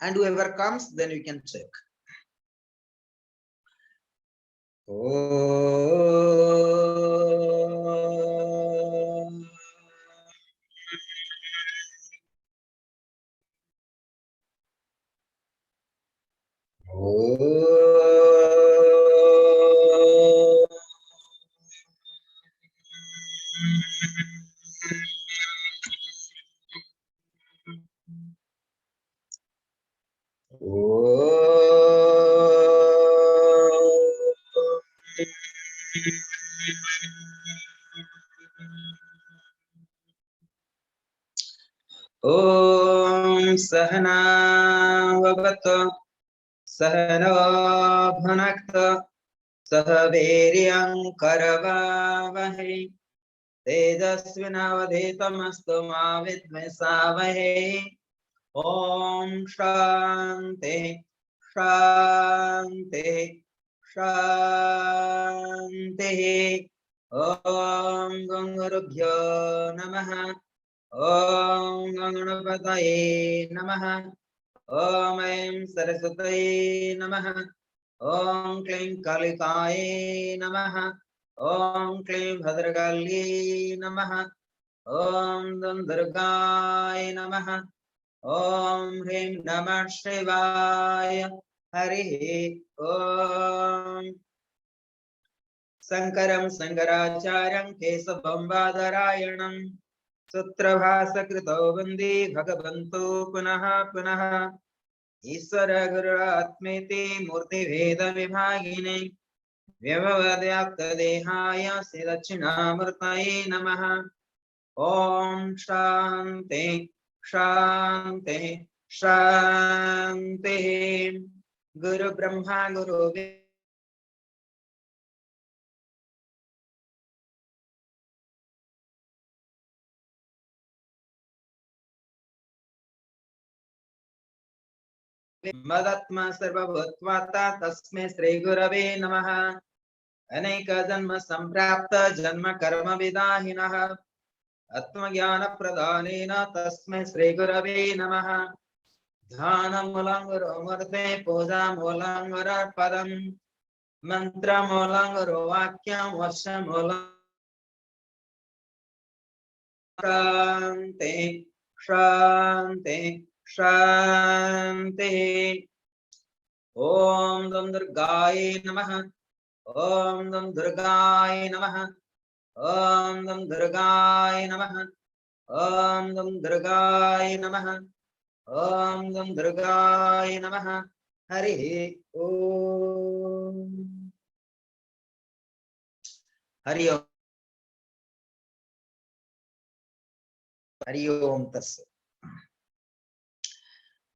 and whoever comes, then we can check. Om Sahana Vavatu Sahana Bhunaktu Sahaviryam Karavavahe Tejasvinavadhetamastu ma vidvesavahe. Om Shanti Shanti Shanti. Om Gangurubhyo Namaha. Om Ganganapataye Namaha. Om Aim Saraswataye Namaha. Om Klim Kalikaye Namaha. Om Klim Bhadrakalye Namaha. Om Dandurgaye Namaha. Om Hrim Namah Shivaya. Hari Om. Sankaram Sangaracharyam Kesavam Badarayanam Sutrabhasa Vande Bhagavanto Punaha Punaha. Isvara Guru Atmeti Murti Veda Vibhagine Vyavadhyapta Dehaya Sridachinamurtaye Namaha. Om Shanti Shanti Shanti. Guru Brahma Guru मदत्मा सर्वभूत्वाता तस्मै श्री गुरवे नमः. अनेक जन्म संप्राप्त जन्म कर्म विदाहिनः आत्मज्ञान प्रदानेन तस्मै श्री गुरवे नमः. ध्यानमूलं गुरुमूर्ते पूजामूलं गुरुपदं मन्त्रमूलं गुरुवाक्यं वर्षमूलं शान्ति शान्ति शान्ति. ओम दम दुर्गाय नमः. ओम दम दुर्गाय नमः. ओम दम दुर्गाय नमः. ओम दम दुर्गाय नमः. ओम दम दुर्गाय नमः. हरि ओम. हरि ओम. हरि ओम तस्सत्.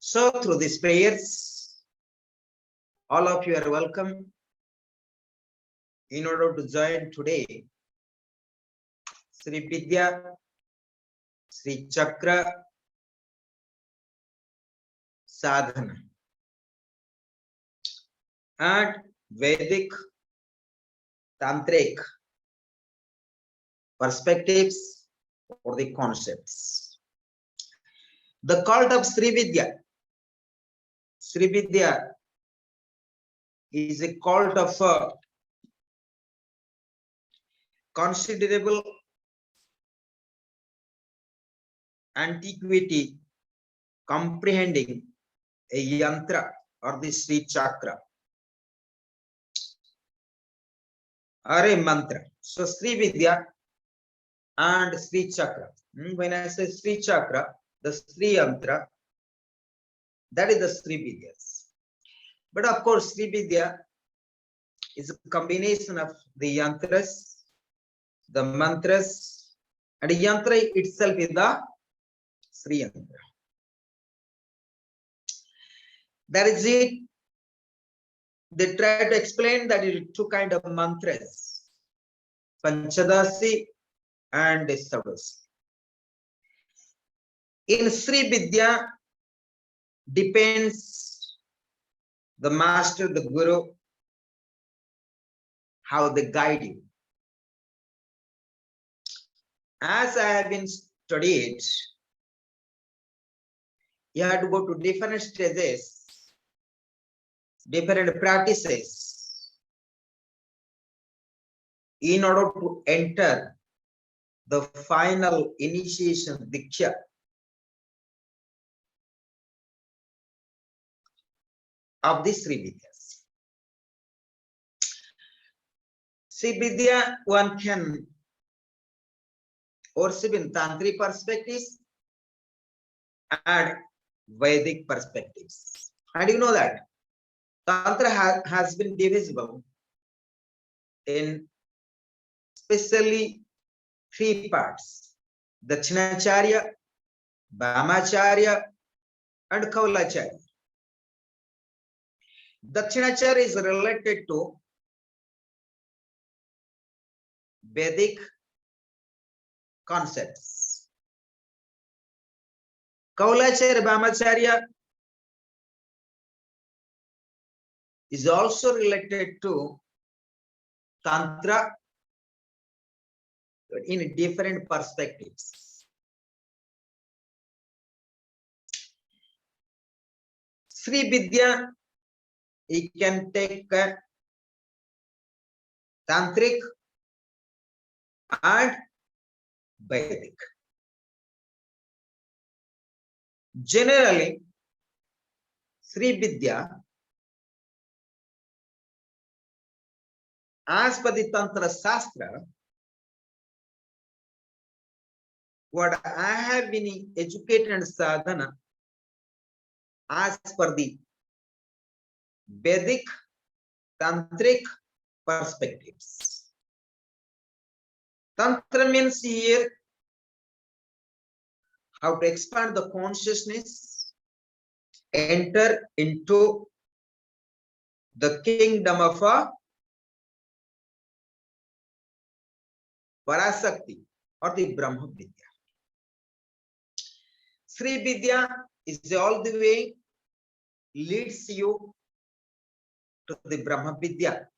So through these prayers, all of you are welcome in order to join today Sri Vidya, Sri Chakra Sadhana and Vedic Tantric perspectives or the concepts. The cult of Sri Vidya. Sri Vidya is a cult of considerable antiquity, comprehending a yantra or the Sri Chakra or a mantra. So Sri Vidya and Sri Chakra. When I say Sri Chakra, the Sri yantra, that is the Sri Vidyas. But of course, Sri Vidya is a combination of the yantras, the mantras, and the yantra itself is the Sri yantra. That is it. They try to explain that it is two kinds of mantras, Panchadasi and Savasi. In Sri Vidya, depends the master, the guru, how they guide you. As I have been studied, you have to go to different stages, different practices in order to enter the final initiation Diksha of the Sri Vidyas. Sri Vidya one can worship in Tantric perspectives and Vedic perspectives. And you know that Tantra has been divisible in especially three parts: Dakshinacharya, Vamacharya, and Kaulacharya. Dakshinacharya is related to Vedic concepts. Kaulacharya, Vamacharya is also related to Tantra in different perspectives. Sri Vidya, it can take Tantric and Vedic. Generally, Sri Vidya, as per the Tantra Shastra, what I have been educated and sadhana, as per the Vedic Tantric perspectives. Tantra means here how to expand the consciousness, enter into the kingdom of Parasakti or the Brahma Vidya. Sri Vidya is all the way leads you to the Brahma Vidya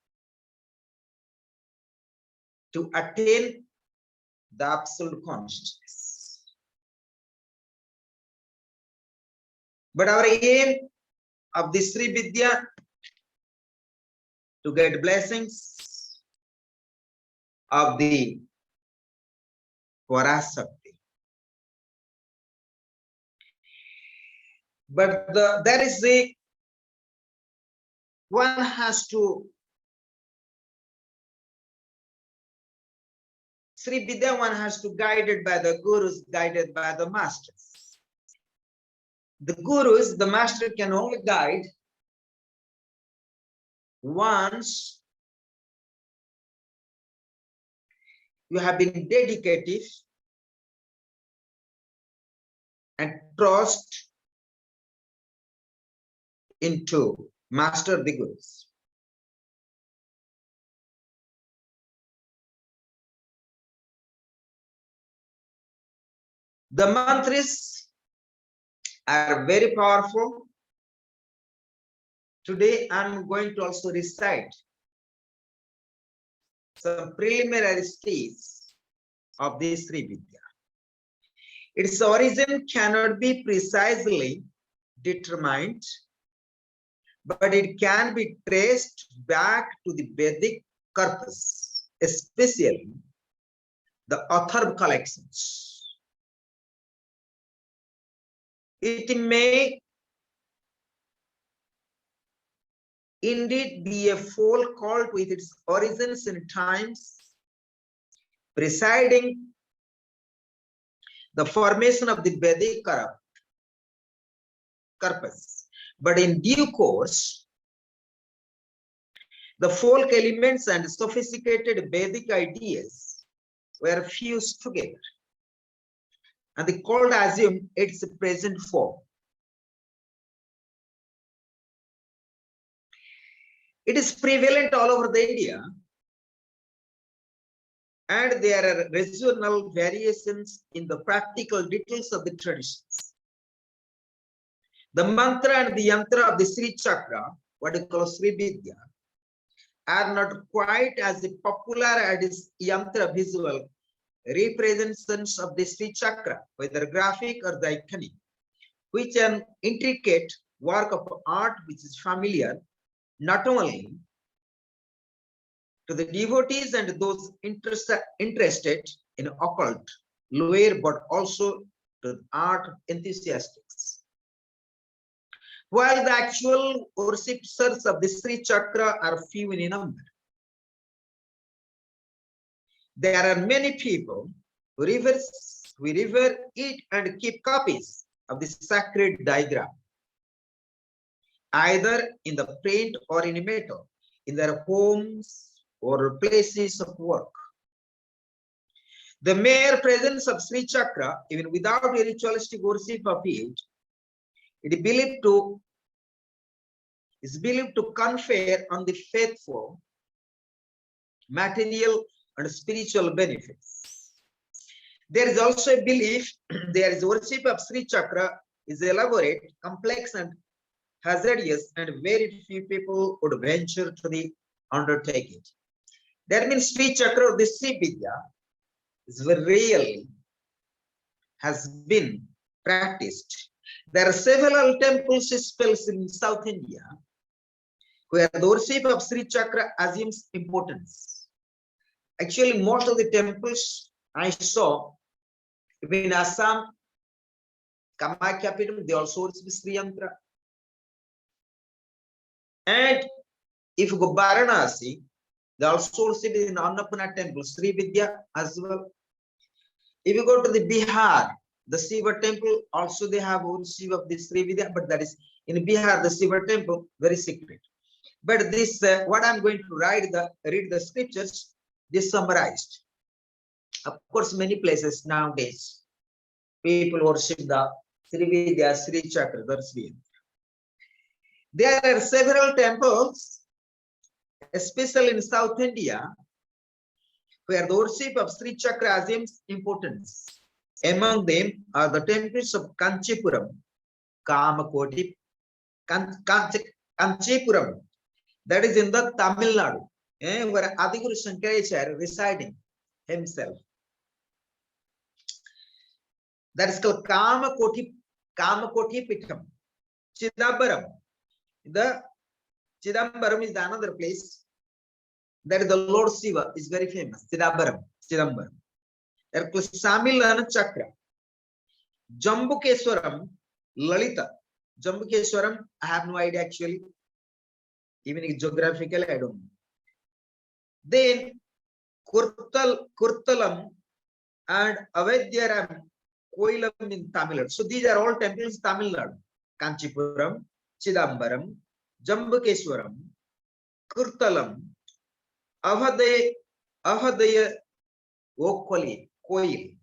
to attain the absolute consciousness. But our aim of the Sri Vidya to get blessings of the Parasakti. But there is a one has to Sri Vidya, one has to guided by the gurus, guided by the masters. The gurus, the master can only guide once you have been dedicated and trust into master the gurus. The mantras are very powerful. Today I'm going to also recite some preliminary stages of this Sri Vidya. Its origin cannot be precisely determined, but it can be traced back to the Vedic corpus, especially the Atharva collections. It may indeed be a folk cult with its origins in times preceding the formation of the Vedic corpus. But in due course, the folk elements and sophisticated Vedic ideas were fused together, and the cult assumed its present form. It is prevalent all over the India, and there are regional variations in the practical details of the traditions. The mantra and the yantra of the Sri Chakra, what we call Sri Vidya, are not quite as popular as yantra visual representations of the Sri Chakra, whether graphic or the iconic. which an intricate work of art which is familiar not only to the devotees and those interested in occult lore, but also to art enthusiasts. While the actual worshippers of the Sri Chakra are few in number, there are many people who revere it and keep copies of the sacred diagram, either in the print or in metal, in their homes or places of work. The mere presence of Sri Chakra, even without a ritualistic worship of it, is believed to confer on the faithful material and spiritual benefits. There is also a belief there is worship of Sri Chakra is elaborate, complex, and hazardous, and very few people would venture to undertake it. That means Sri Chakra, the Sri Vidya, is very rarely has been practiced. There are several temples spells in South India where the worship of Sri Chakra assumes importance. Actually, most of the temples I saw in Assam, Kamakya Peetham, they also worship Sri Yantra. And if you go Varanasi, they also worship in Annapurna temple, Sri Vidya as well. If you go to the Bihar, the Shiva temple, also they have worship of the Sri Vidya, but that is in Bihar, the Shiva temple, very secret. But this, what I'm going to read the scriptures, this summarized. Of course, many places nowadays, people worship the Sri Vidya, Sri Chakra, the Sri. There are several temples, especially in South India, where the worship of Sri Chakra assumes importance. Among them are the temples of Kanchipuram, Kamakoti, Kanchipuram, that is in the Tamil Nadu, where Adiguru Shankaracharya residing himself. That is called Kamakoti Peetham. Chidambaram. The Chidambaram is another place. That is the Lord Shiva is very famous. Chidambaram. There is Samilana Chakra. Jambukeswaram, Lalita. Jambukeswaram, I have no idea actually. Even geographically, I don't know. Then Kurtalam and Avedyaram Koilam in Tamil Nadu. So these are all temples in Tamil Nadu. Kanchipuram, Chidambaram, Jambukeswaram, Kurtalam, Avadaya Koil.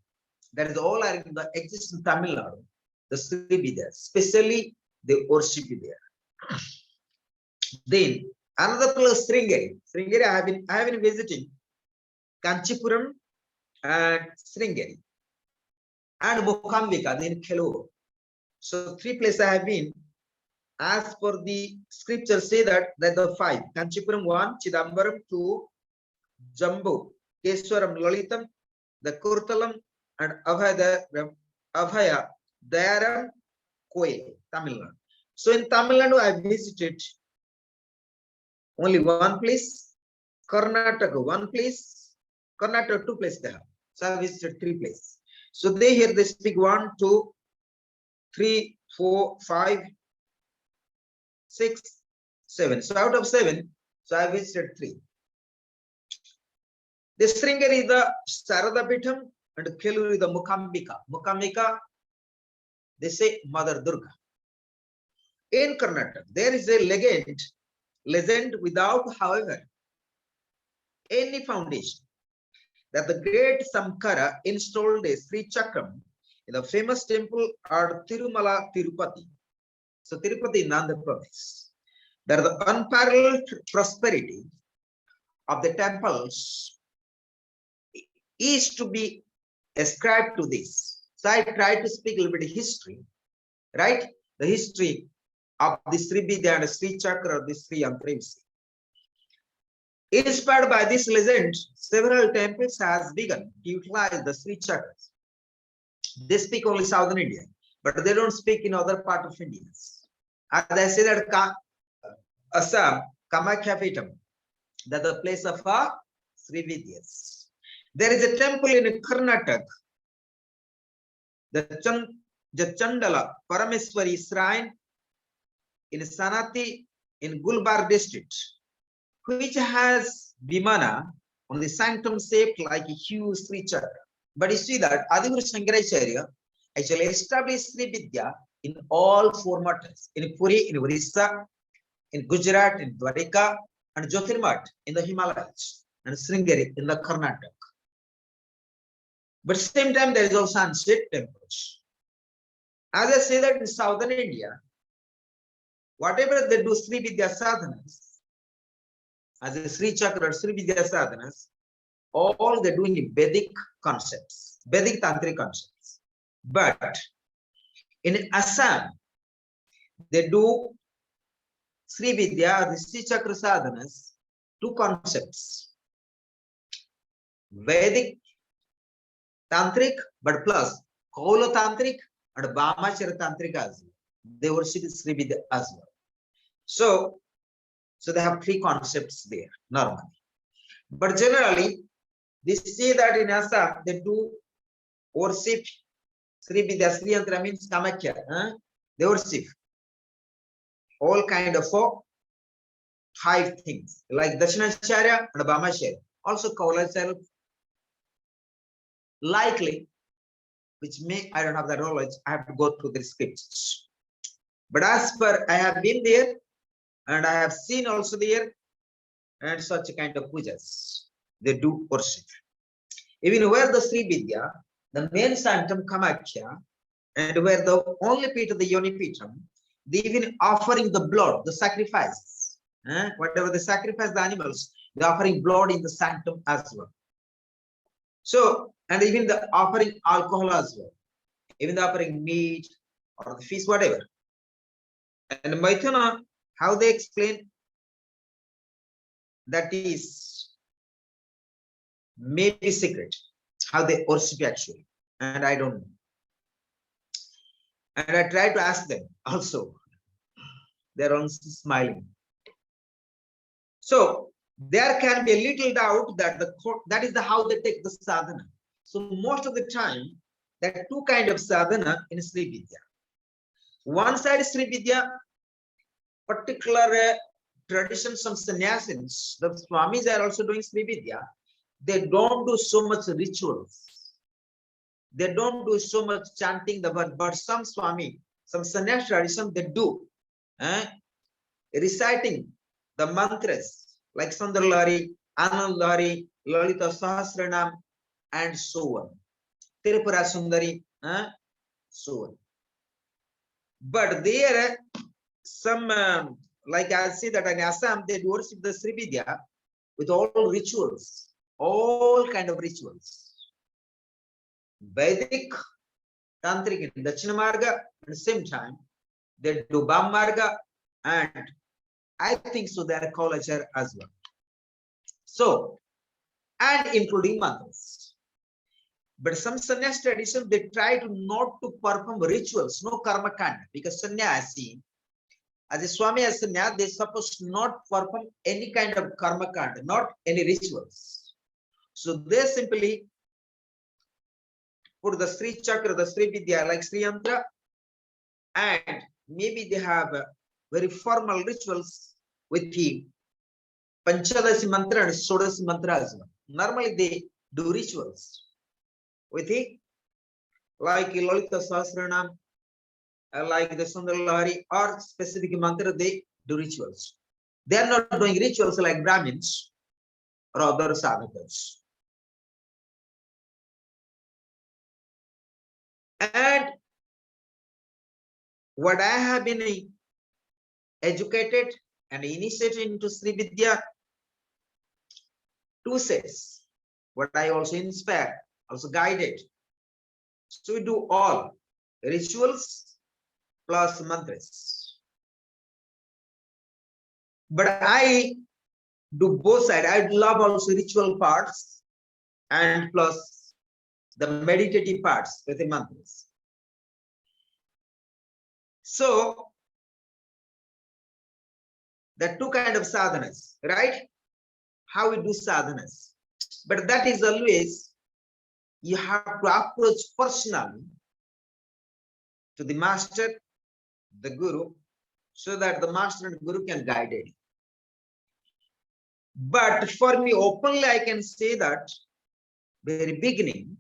That is all are in the existing Tamil Nadu. The Sri Vidya, especially the worship there. Then another place, Sringeri. Sringeri, I have been visiting Kanchipuram and Sringeri and Mukambika, then Kelore. So three places I have been. As per the scripture say that the five, Kanchipuram 1, Chidambaram 2, Jambu, Keswaram, Lalitam, the Kurtalam, and Abhaya, Dayaram, Koil, Tamil Nadu. So in Tamil Nadu, I visited only one place, Karnataka one place, Karnataka two places there. So I visited three places. So they speak 1, 2, 3, 4, 5, 6, 7. So out of 7, so I visited 3. The Sringeri is the Sarada Peetham and Keluru is the Mukambika. Mukambika, they say Mother Durga. In Karnataka, there is a legend without, however, any foundation, that the great Samkara installed a Sri Chakram in the famous temple at Tirumala, Tirupati. So Tirupati in Andhra Pradesh. There the unparalleled prosperity of the temples is to be ascribed to this. So I try to speak a little bit of history, right? The history of the Sri Vidya and Sri Chakra, the Sri Yantra. Inspired by this legend, several temples has begun to utilize the Sri Chakras. They speak only Southern India. but they don't speak in other part of India. As I say that Assam, Kamakhya Peetham, that the place of Sri Vidyas. There is a temple in Karnataka, the Chandala Parameswari shrine in Sanati in Gulbar district, which has Vimana on the sanctum shaped like a huge Sri Chakra. But you see that Adivur Shankaracharya actually established Sri Vidya in all four matters, in Puri, in Orissa, in Gujarat, in Dwarika, and Jyotirmat in the Himalayas, and Sringeri in the Karnataka. But at the same time, there is also ancient temples. As I say that in southern India, whatever they do Sri Vidya sadhanas, as a Sri Chakra or Sri Vidya sadhanas, all they do in Vedic concepts, Vedic tantric concepts. But in Assam, they do Sri Vidya or the Sri Chakra sadhanas, two concepts, Vedic tantric, but plus Kaula tantric and Bhamachara tantric as well. They worship Sri Vidya as well. So they have three concepts there normally. But generally, they say that in Assam they do worship Sri Vidya. Sri Yantra means Kamakhya. They worship all kind of 5 things like Dashinacharya and Bhamacharya. Also Kaulacharya. Likely, which may I don't have that knowledge, I have to go through the scriptures. But as per I have been there and I have seen also there and such a kind of pujas they do worship. Even where the Sri Vidya, the main sanctum Kamakhya, and where the only Peetham, the Yoni Peetham, they even offering the blood, the sacrifices. Whatever they sacrifice the animals, they offering blood in the sanctum as well. So, and even the offering alcohol as well, even the offering meat or the fish, whatever. And Maithuna, how they explain that is maybe secret, how they worship actually, and I don't know. And I try to ask them also. They're also smiling. So there can be a little doubt that that is how they take the sadhana. So most of the time, there are two kinds of sadhana in Sri Vidya. One side is Sri Vidya, particular tradition, some sannyasins, the swamis are also doing Sri Vidya. They don't do so much rituals. They don't do so much chanting the word, but some swami, some sannyas tradition, they do. Reciting the mantras like Sundarlari, Anandlari, Lalita Sahasranam, and so on. Tirupura Sundari, so on. But there some, like I see that in Assam, they worship the Sri Vidya with all rituals, all kind of rituals. Vedic, Tantric in Dachina Marga, at the same time, they do Bam Marga, and I think so they are Kaulacharya as well. So, and including mantras. But some sannyas tradition, they try to not to perform rituals, no karma kanda, because sannyasi, as a swami, as sannyas, they supposed not perform any kind of karma kanda, not any rituals. So they simply put the Sri Chakra, the Sri Vidya, like Sri Yantra, and maybe they have very formal rituals with the Panchadasi mantra and Sodasi mantra as well. Normally they do rituals with the like Lalita Sahasranam, like the Sundarlari or specific mantra, they do rituals. They are not doing rituals like Brahmins or other sadhakas. And what I have been educated and initiated into Sri Vidya, 2 sets. What I also inspired, also guided. So we do all rituals plus mantras. But I do both sides. I love also ritual parts and plus the meditative parts with the mantras. So there are two kind of sadhanas, right? How we do sadhanas, but that is always you have to approach personally to the master, the guru, so that the master and guru can guide it. But for me, openly, I can say that very beginning,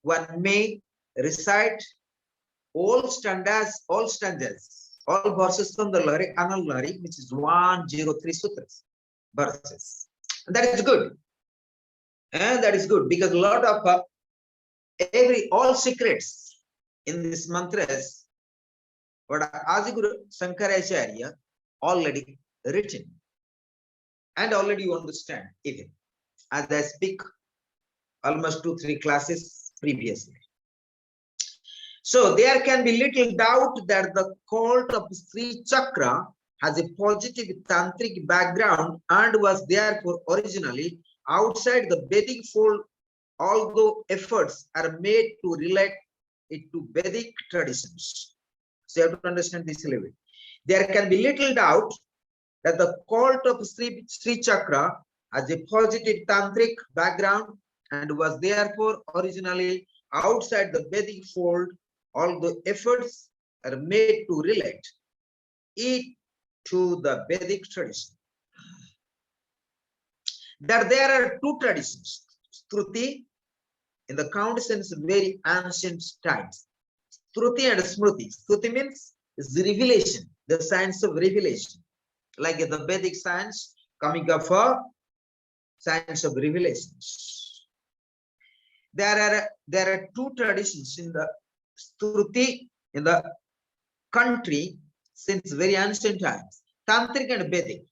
one may recite all stanzas, all verses from the Lyric Anal Lyric, which is 103 sutras, verses. And that is good. And that is good because a lot of all secrets in these mantras, what Adiguru Sankaracharya already written and already you understand even as I speak almost 2-3 classes previously. So there can be little doubt that the cult of Sri Chakra has a positive tantric background and was therefore originally outside the Vedic fold, although efforts are made to relate it to Vedic traditions. So you have to understand this a little bit. There can be little doubt that the cult of Sri Chakra has a positive tantric background and was therefore originally outside the Vedic fold, although efforts are made to relate it to the Vedic tradition. That there are two traditions, Shruti in the count sense very ancient times, Shruti and Smriti. Shruti means is the revelation, the science of revelation, like the Vedic science coming up for science of revelations. There are two traditions in the Shruti in the country since very ancient times. Tantric and Vedic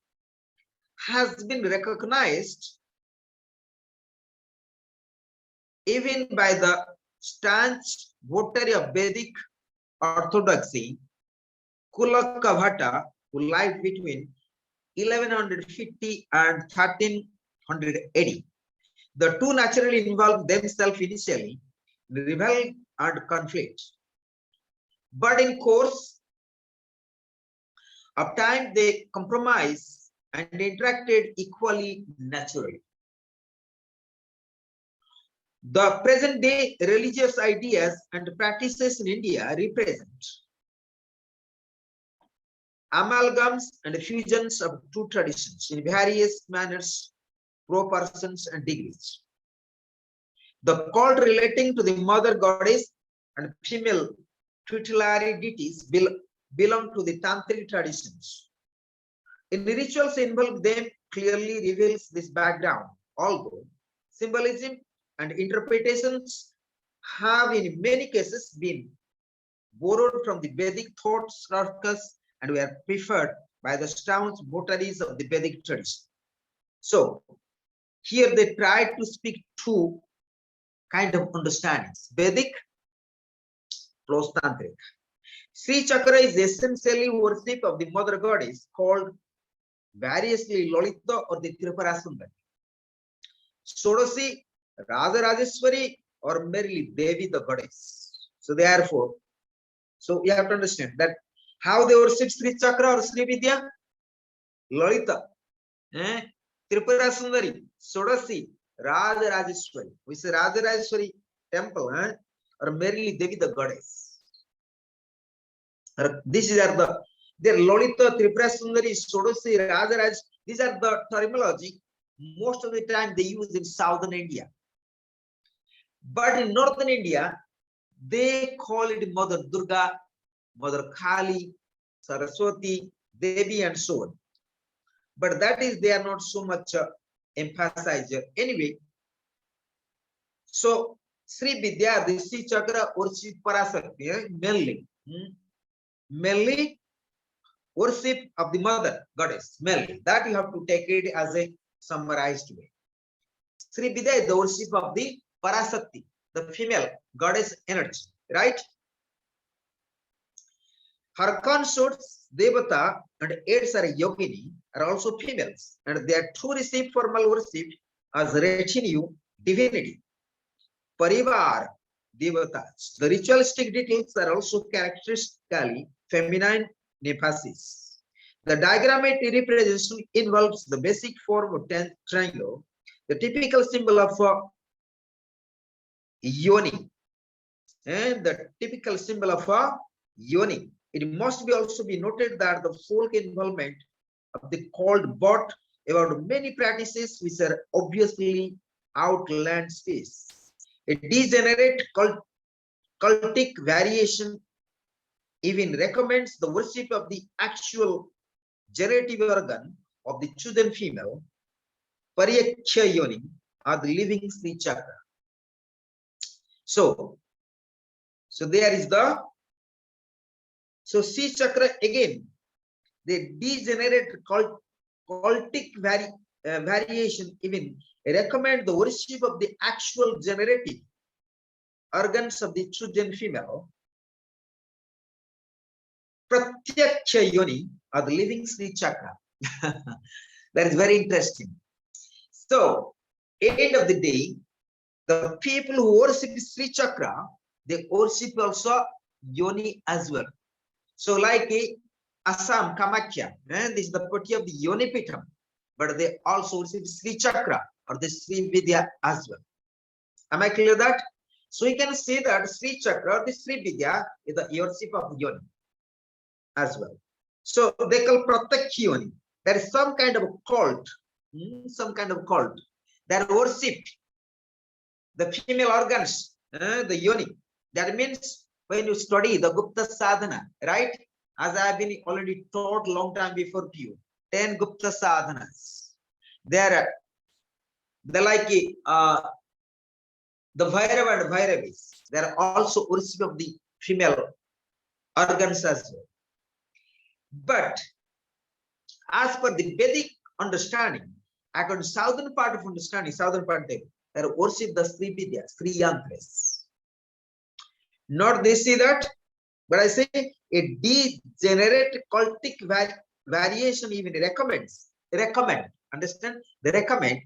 has been recognized even by the staunch votary of Vedic orthodoxy, Kulaka Bhatta, who lived between 1150 and 1380. The two naturally involved themselves initially in rebellion and conflict. But in course of time, they compromised and interacted equally naturally. The present day religious ideas and practices in India represent amalgams and fusions of two traditions in various manners, proportions, and degrees. The cult relating to the mother goddess and female tutelary deities belong to the tantric traditions. In the rituals involved them clearly reveals this background, although symbolism and interpretations have in many cases been borrowed from the Vedic thought circles and were preferred by the staunch votaries of the Vedic tradition. So here they try to speak two kind of understandings, Vedic plus Tantric. Sri Chakra is essentially worship of the mother goddess called variously Lolita or the Tripura Sundari. Sodasi, Radha Rajeshwari, or merely Devi the goddess. So therefore, so you have to understand that how they worship Sri Chakra or Sri Vidya, Lolita, Tripura Sundari, Sodasi, Radha Rajeshwari. We say Radha Rajeshwari temple, or merely Devi the goddess. These are the Lolita, Tripura Sundari, Sodasi, Radha Raj. These are the terminology most of the time they use in southern India. But in northern India, they call it Mother Durga, Mother Kali, Saraswati, Devi, and so on. But that is, they are not so much emphasized. Anyway, so Sri Vidya, the Sri Chakra worship Parasakti, mainly worship of the mother goddess, mainly. That you have to take it as a summarized way. Sri Vidya is the worship of the Parasakti, the female goddess energy, right? Her consorts, Devata, and aids are Yogini are also females, and they are to receive formal worship as retinue divinity. Parivar, devatas. The ritualistic details are also characteristically feminine nephasis. The diagrammatic representation involves the basic form of triangle, the typical symbol of yoni, and the typical symbol of yoni. It must be also be noted that the folk involvement of the called brought about many practices which are obviously outland space. A degenerate cultic variation even recommends the worship of the actual generative organ of the chosen female, Pariyaksha Yoni, or the living Sri Chakra. So there is the Sri Chakra again. The degenerate cultic variation even recommend the worship of the actual generative organs of the chosen female, Pratyaksha Yoni, or the living Sri Chakra. That is very interesting. So, end of the day, the people who worship Sri Chakra, they worship also Yoni as well. So, like Assam, Kamakhya, and this is the party of the Yoni Pitam, but they also worship Sri Chakra or the Sri Vidya as well. Am I clear that? So, we can say that Sri Chakra or the Sri Vidya is the worship of the Yoni as well. So, they call Pratyakshi Yoni. There is some kind of cult, that worship the female organs, the yoni. That means when you study the Gupta sadhana, right? As I have been already taught long time before to you, 10 Gupta sadhanas. They're like the Bhairava and Bhairavis. They are also worship of the female organs as well. But as per the Vedic understanding, according to southern part of understanding, they worship the Sri Vidya, Sri Yantras. Not they see that, but I say a degenerate cultic variation even recommend, understand? They recommend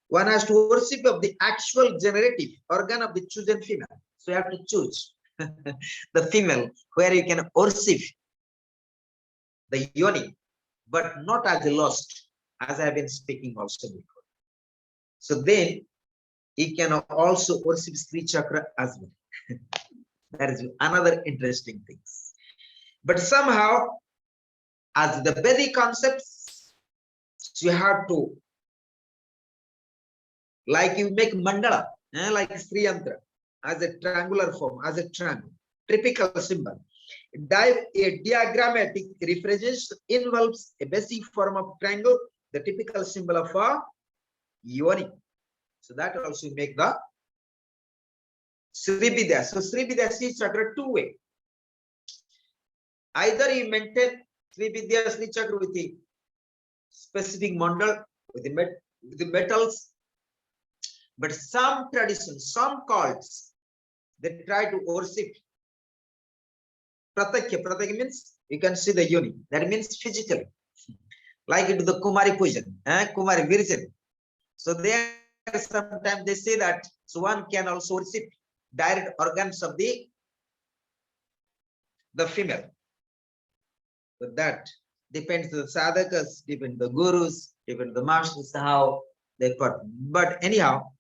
one has to worship of the actual generative organ of the chosen female. So you have to choose the female where you can worship the yoni, but not as a lost, as I have been speaking also before. So then he can also worship Sri Chakra as well. That is another interesting thing. But somehow, as the Vedic concepts, you have to, like you make mandala, like Sri Yantra, as a triangular form, as a triangle, typical symbol. A diagrammatic representation involves a basic form of triangle, the typical symbol of a yoni. So that also make the Sri Vidya. So Sri Vidya Sri Chakra two-way. Either you maintain Sri Vidya Sri Chakra with the specific mandal, with the metals, but some traditions, some cults, they try to worship Pratyakya. Pratyakya means you can see the yoni. That means physically, like into the Kumari Pujan, Kumari Virgin. So there sometimes they say that so one can also worship direct organs of the female. But that depends on the sadhakas, depends the gurus, depends the masters, how they put. But anyhow,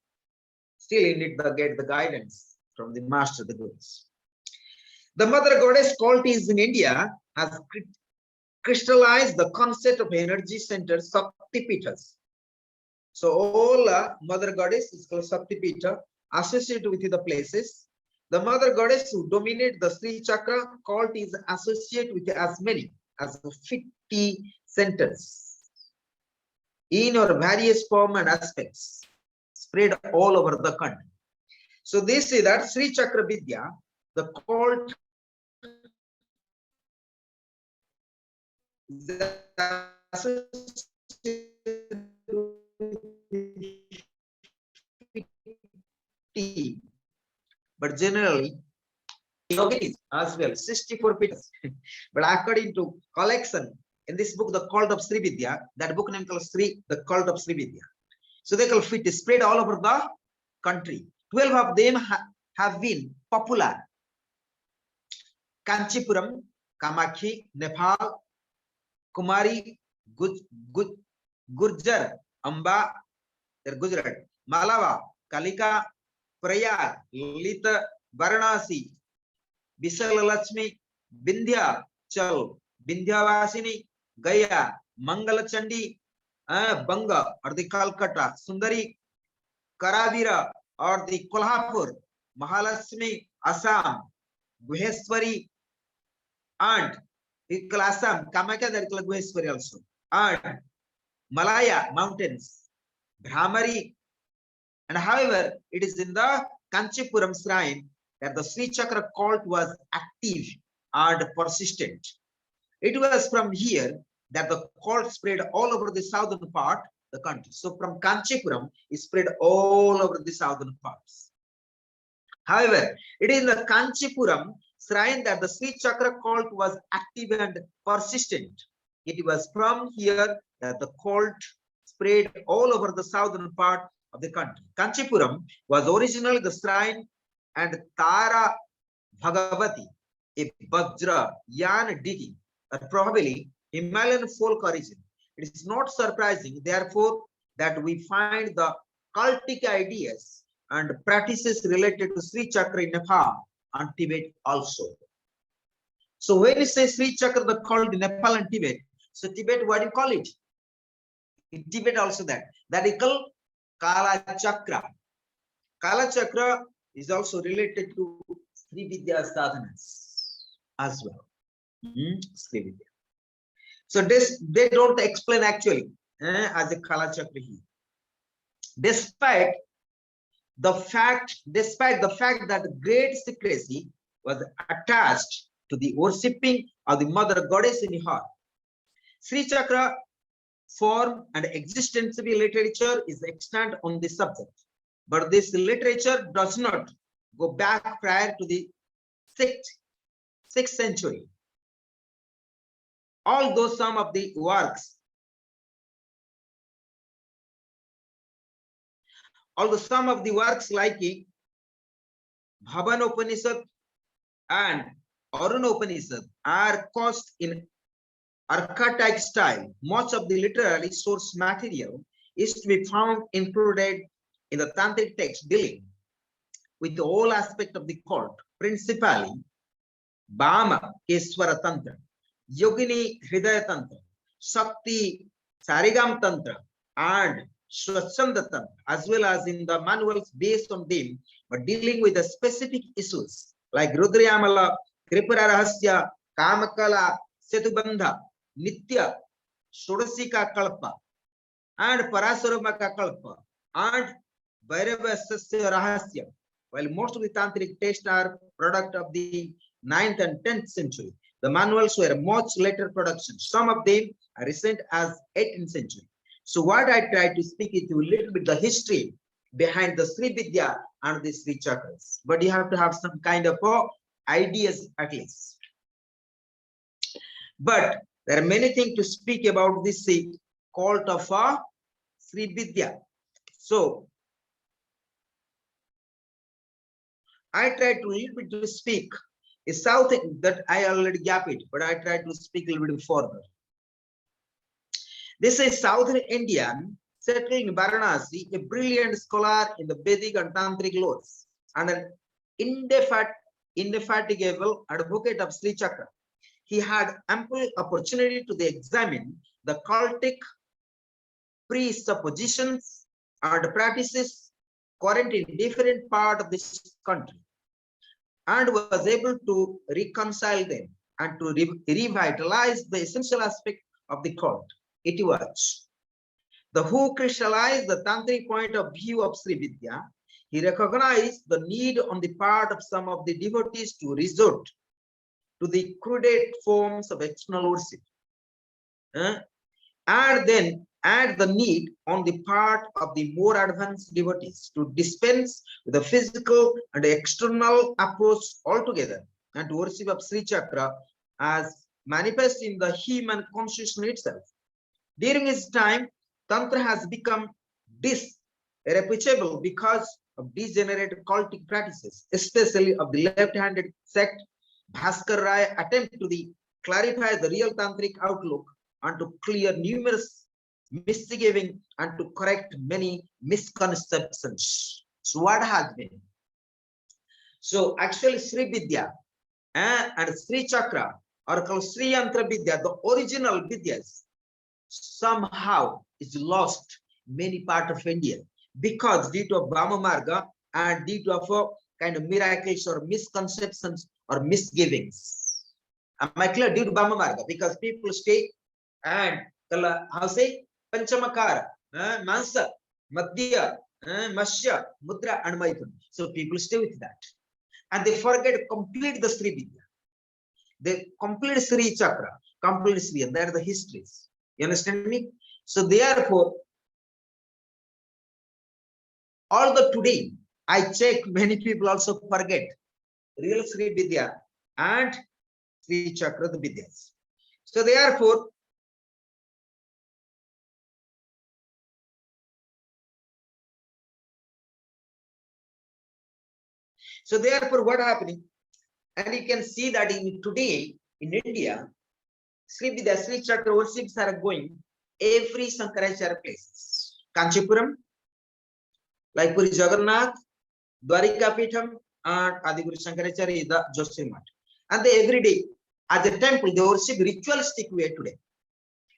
still you need to get the guidance from the master, the gurus. The mother goddess cults in India has crystallized the concept of energy centers, Shakti Pitas. So all mother goddess is called Shakti Pita, associated with the places. The mother goddess who dominate the Sri Chakra cult is associated with as many as 50 centers in or various form and aspects spread all over the country. So they say that Sri Chakra Vidya, the cult but generally yoginis as well 64 pitas. But according to collection in this book, the cult of Sri Vidya, that book name called the cult of Sri Vidya. So they call fit spread all over the country. 12 of them have been popular. Kanchipuram, Kamakhi, Nepal, Kumari, Gurjar, Amba, Gujarat, Malava, Kalika, Prayag, Lita, Varanasi, Bisalalakshmi, Vindhya, Chal, Vindhyavasini, Gaya, Mangalachandi, Banga or the Calcutta, Sundari, Karavira or the Kolhapur, Mahalakshmi, Assam, Guheswari, and Assam, Kamakya, there is Guheswari also, and Malaya mountains, Brahmari, and however, it is in the Kanchipuram shrine that the Sri Chakra cult was active and persistent. It was from here that the cult spread all over the southern part of the country. So from Kanchipuram, it spread all over the southern parts. However, it is in the Kanchipuram shrine that the Sri Chakra cult was active and persistent. It was from here that the cult spread all over the southern part of the country. Kanchipuram was originally the shrine and Tara Bhagavati, a Vajra Yan deity, probably Himalayan folk origin. It is not surprising, therefore, that we find the cultic ideas and practices related to Sri Chakra in Nepal and Tibet also. So when you say Sri Chakra, the cult in Nepal and Tibet, so Tibet, what do you call it? In Tibet also that is called Kala Chakra. Kala Chakra is also related to Sri Vidya sadhanas as well. Sri Vidya. So this they don't explain actually as a Kala Chakra here. Despite the fact that great secrecy was attached to the worshipping of the mother goddess in her, Sri Chakra form and extensive literature is extant on this subject, but this literature does not go back prior to the 6th century. Although some of the works like Bhavan Upanishad and Aruna Upanishad are cast in archaic style, much of the literary source material is to be found included in the tantric text dealing with the whole aspect of the cult, principally Bhama Keswara Tantra, Yogini Hridaya Tantra, Shakti Sarigam Tantra, and Swachanda Tantra, as well as in the manuals based on them, but dealing with the specific issues like Rudrayamala, Tripura Rahasya, Kamakala, Setubandha, Nitya, Shodasika Kalpa, and Parasaramaka Kalpa, and Bhairava Sasya Rahasya. While most of the tantric texts are product of the 9th and 10th century, the manuals were much later productions. Some of them are recent as 18th century. So what I try to speak is a little bit the history behind the Sri Vidya and the Sri Chakras. But you have to have some kind of ideas at least. But there are many things to speak about this cult of Sri Vidya. So I try to little bit to speak a south that I already gap it, but I try to speak a little bit further. This is Southern Indian settled in Varanasi, a brilliant scholar in the Vedic and Tantric laws, and an indefatigable advocate of Sri Chakra. He had ample opportunity to examine the cultic presuppositions and practices current in different parts of this country, and was able to reconcile them and to revitalize the essential aspect of the cult. It was the who crystallized the tantric point of view of Sri Vidya. He recognized the need on the part of some of the devotees to resort to the crude forms of external worship, and then add the need on the part of the more advanced devotees to dispense with the physical and external approach altogether, and to worship of Sri Chakra as manifest in the human consciousness itself. During his time, Tantra has become disreputable because of degenerate cultic practices, especially of the left-handed sect. Bhaskar Rai attempt to clarify the real tantric outlook and to clear numerous misgiving and to correct many misconceptions. So what has been? So actually Sri Vidya and Sri Chakra are called Sri Yantra Vidya, the original Vidyas, somehow is lost many part of India because due to Brahma Marga and due to a kind of miracles or misconceptions or misgivings. Am I clear? Due to Brahma Marga, because people stay and how say Panchamakara, Mansa, Madhya, Mashya, Mudra, and Maithun. So people stay with that. And they forget to complete the Sri Vidya. They complete Sri Chakra, complete Sri, and that are the histories. You understand me? So therefore, although today I check many people also forget real Sri Vidya and Sri Chakra, the Vidyas. So therefore, what happening? And you can see that in today in India, Sri Vidya, Sri Chakra worships are going every Sankaracharya places. Kanchipuram, like Puri Jagannath, Dwarika Pitham, and Adiguru Shankaracharya is the Jyotirmath. And they every day at the temple they worship ritualistic way today.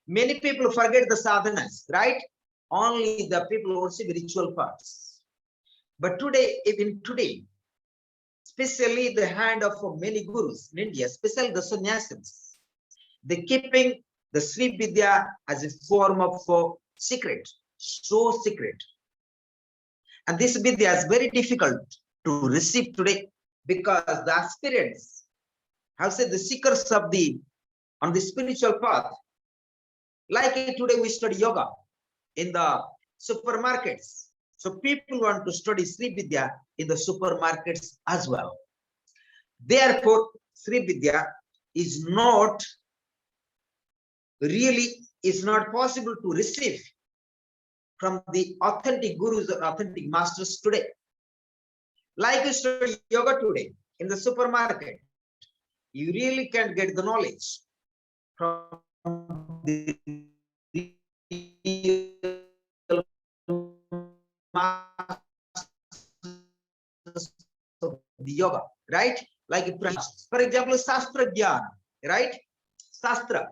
Many people forget the sadhanas, right? Only the people worship ritual parts. But today, even today, especially the hand of many gurus in India, especially the sannyasins, they keeping the Sri Vidya as a form of secret, so secret. And this Vidya is very difficult to receive today because the aspirants, have said the seekers of on the spiritual path, like today we study yoga in the supermarkets. So people want to study Sri Vidya in the supermarkets as well. Therefore, Sri Vidya is not possible to receive from the authentic gurus or authentic masters today. Like you study yoga today in the supermarket, you really can get the knowledge from the yoga, right? Like for example, Shastra Gyan, right? Shastra.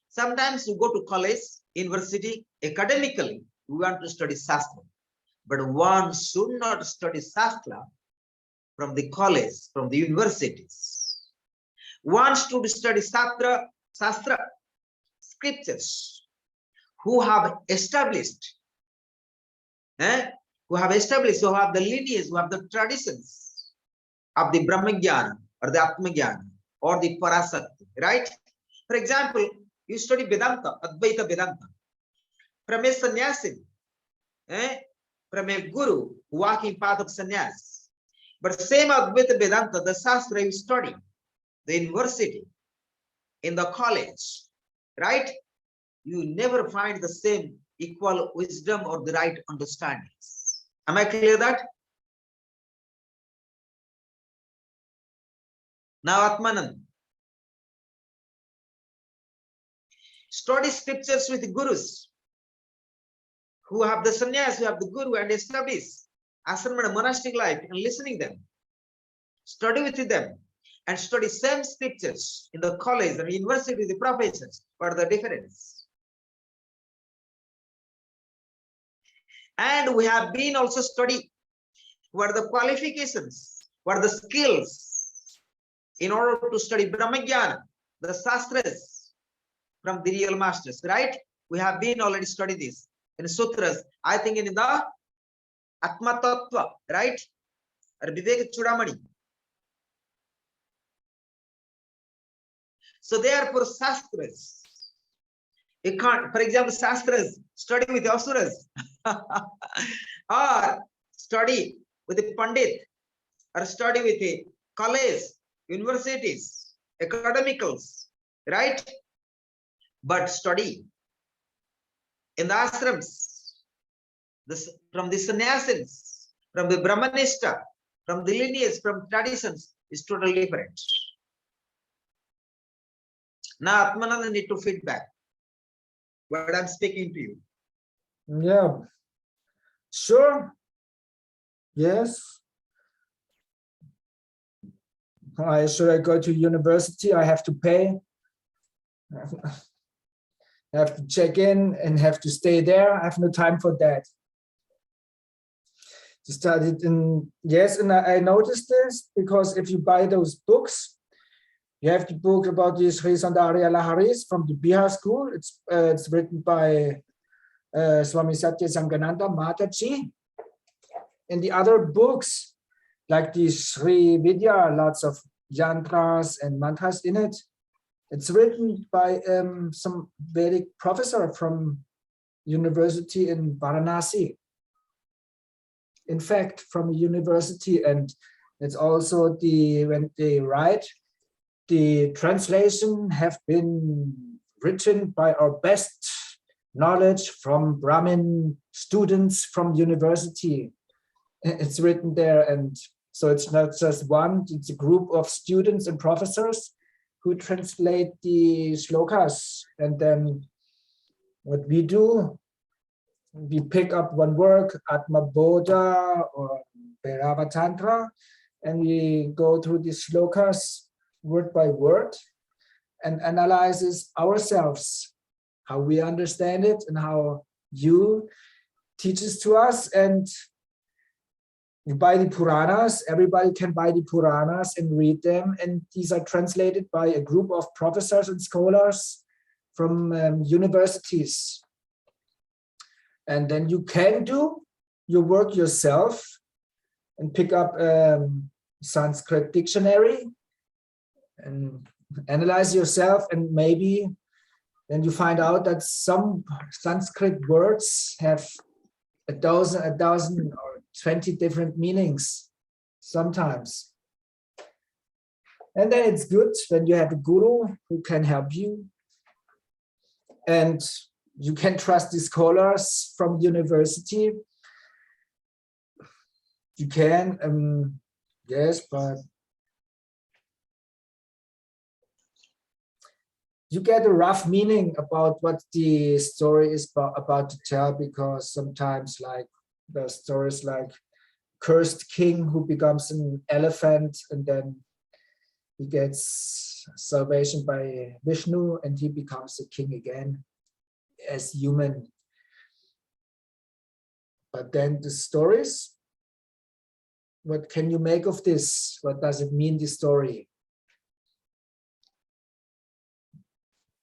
Sometimes you go to college, university, academically, we want to study Shastra. But one should not study Shastra from the college, from the universities. One should study Shastra, scriptures, who have established, who have the lineage, who have the traditions of the Brahmagyan or the Atmagyan or the Parasakti, right? For example, you study Vedanta, Advaita Vedanta, from a sannyasi, from a guru walking path of sannyas. But same Advaita Vedanta, the Shastra you study, the university, in the college, right? You never find the same equal wisdom or the right understandings. Am I clear that? Now, Atmanand. Study scriptures with gurus who have the sannyas, who have the guru and establish ashram and monastic life and listening them. Study with them and study same scriptures in the college and university with the professors. What are the difference? And we have been also study what are the qualifications, what are the skills in order to study Brahmagyan, the Shastras from the real masters, right? We have been already studied this in sutras, I think in the Atma Tattva, right? Or Vivek Chudamani. So therefore, Shastras, you can't, for example, Shastras, study with the Asuras, or study with the Pandit, or study with the college, universities, academicals, right? But study in the ashrams, from the sannyasis, from the Brahmanista, from the lineage, from traditions is totally different. Now Atmananda need to feedback what I'm speaking to you. Yeah, sure. Yes. Should I go to university? I have to pay. I have to check in and have to stay there. I have no time for that. To study it in, yes, and I noticed this because if you buy those books, you have the book about the Sri Sundaraya Laharis from the Bihar school. It's written by Swami Satya Sangananda Mataji. And the other books, like the Sri Vidya, lots of yantras and mantras in it. It's written by some Vedic professor from university in Varanasi. In fact, from a university, and it's also when they write, the translation have been written by our best knowledge from Brahmin students from university. It's written there, and so it's not just one, it's a group of students and professors who translate the shlokas. And then what we do, we pick up one work, Atma Bodha or Bhairava Tantra, and we go through the shlokas word by word and analyzes ourselves, how we understand it and how you teaches to us. And you buy the Puranas, everybody can buy the Puranas and read them. And these are translated by a group of professors and scholars from universities. And then you can do your work yourself and pick up Sanskrit dictionary and analyze yourself, and maybe then you find out that some Sanskrit words have a dozen or 20 different meanings sometimes. And then it's good when you have a guru who can help you, and you can trust the scholars from university. You can, yes, but you get a rough meaning about what the story is about to tell, because sometimes like the stories like cursed king who becomes an elephant, and then he gets salvation by Vishnu and he becomes a king again as human. But then the stories, what can you make of this? What does it mean, the story?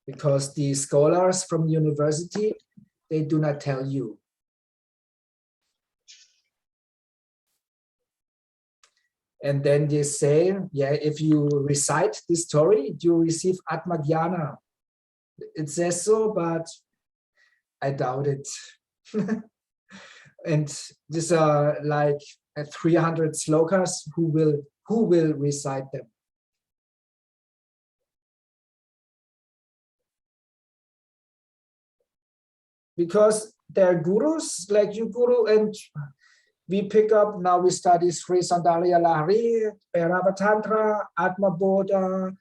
Because the scholars from university, they do not tell you. And then they say, yeah, if you recite this story, you receive Atma Jnana. It says so, but I doubt it. And these are like 300 slokas. Who will recite them? Because they're gurus like you, guru, and we pick up, now we study Sri Sundaraya Lahari, Bhairava Tantra, Atma Bodha,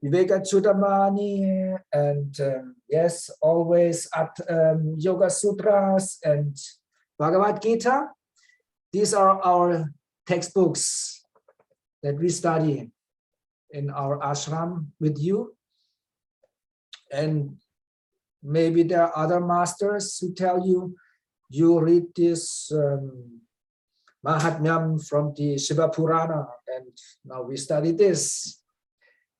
Viveka Chudamani, and yes, always at Yoga Sutras and Bhagavad Gita. These are our textbooks that we study in our ashram with you. And maybe there are other masters who tell you, you read this Mahatmyam from the Shiva Purana, and now we study this.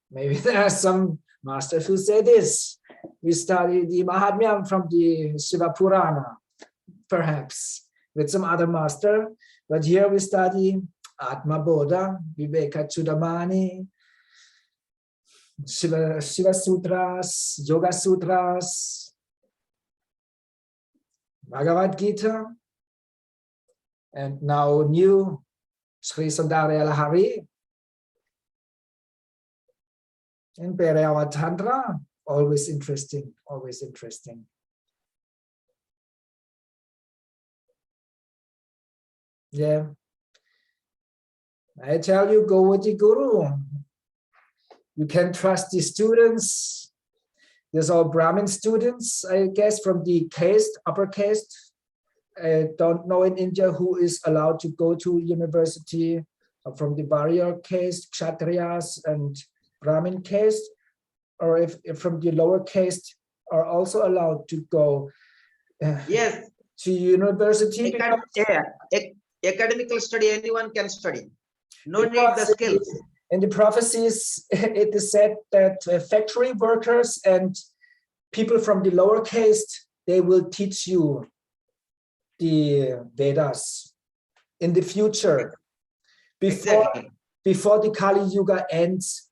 Maybe there are some masters who say this. We study the Mahatmyam from the Shiva Purana, perhaps, with some other master. But here we study Atma Bodha, Viveka Chudamani, Shiva Sutras, Yoga Sutras, Bhagavad Gita, and now new Sri Sundaraya Lahari and Bhairava Tantra. Always interesting, always interesting. Yeah, I tell you, go with the guru. You can trust the students. There's all Brahmin students, I guess, from the caste, upper caste. I don't know in India who is allowed to go to university from the warrior caste, Kshatriyas and Brahmin caste, or if from the lower caste are also allowed to go Yes, to university. academical study, anyone can study. No need the skills. In the prophecies, it is said that factory workers and people from the lower caste, they will teach you the Vedas in the future. Before the Kali Yuga ends,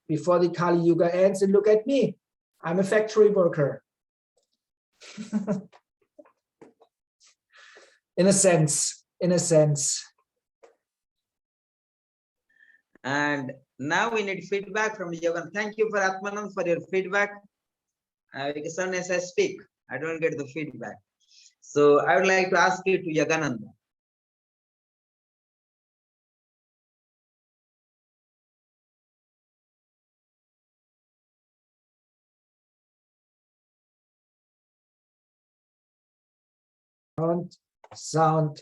and look at me, I'm a factory worker. in a sense. And now we need feedback from Yogan. Thank you for Atmanand for your feedback. Because as I speak, I don't get the feedback. So I would like to ask you to Yagananda. Sound.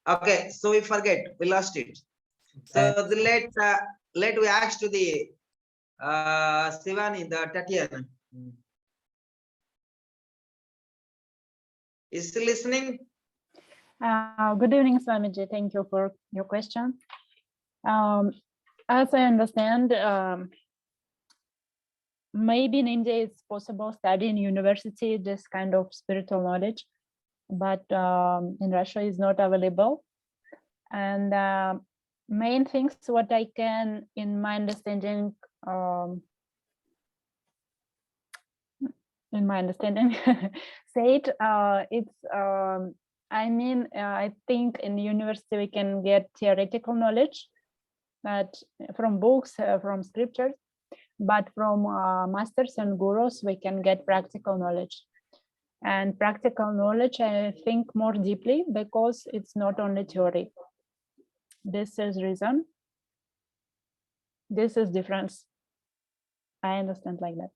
Okay, so we forget, we lost it. So let we ask to the Sivani, the Tatiana. Is she listening? Good evening, Swamiji. Thank you for your question. As I understand, maybe in India it's possible study in university this kind of spiritual knowledge, but in Russia is not available. And main things what I can, in my understanding, say it, it's I think in university we can get theoretical knowledge that from books, from scriptures, but from masters and gurus we can get practical knowledge. And practical knowledge, I think more deeply, because it's not only theory. This is reason. This is difference. I understand like that.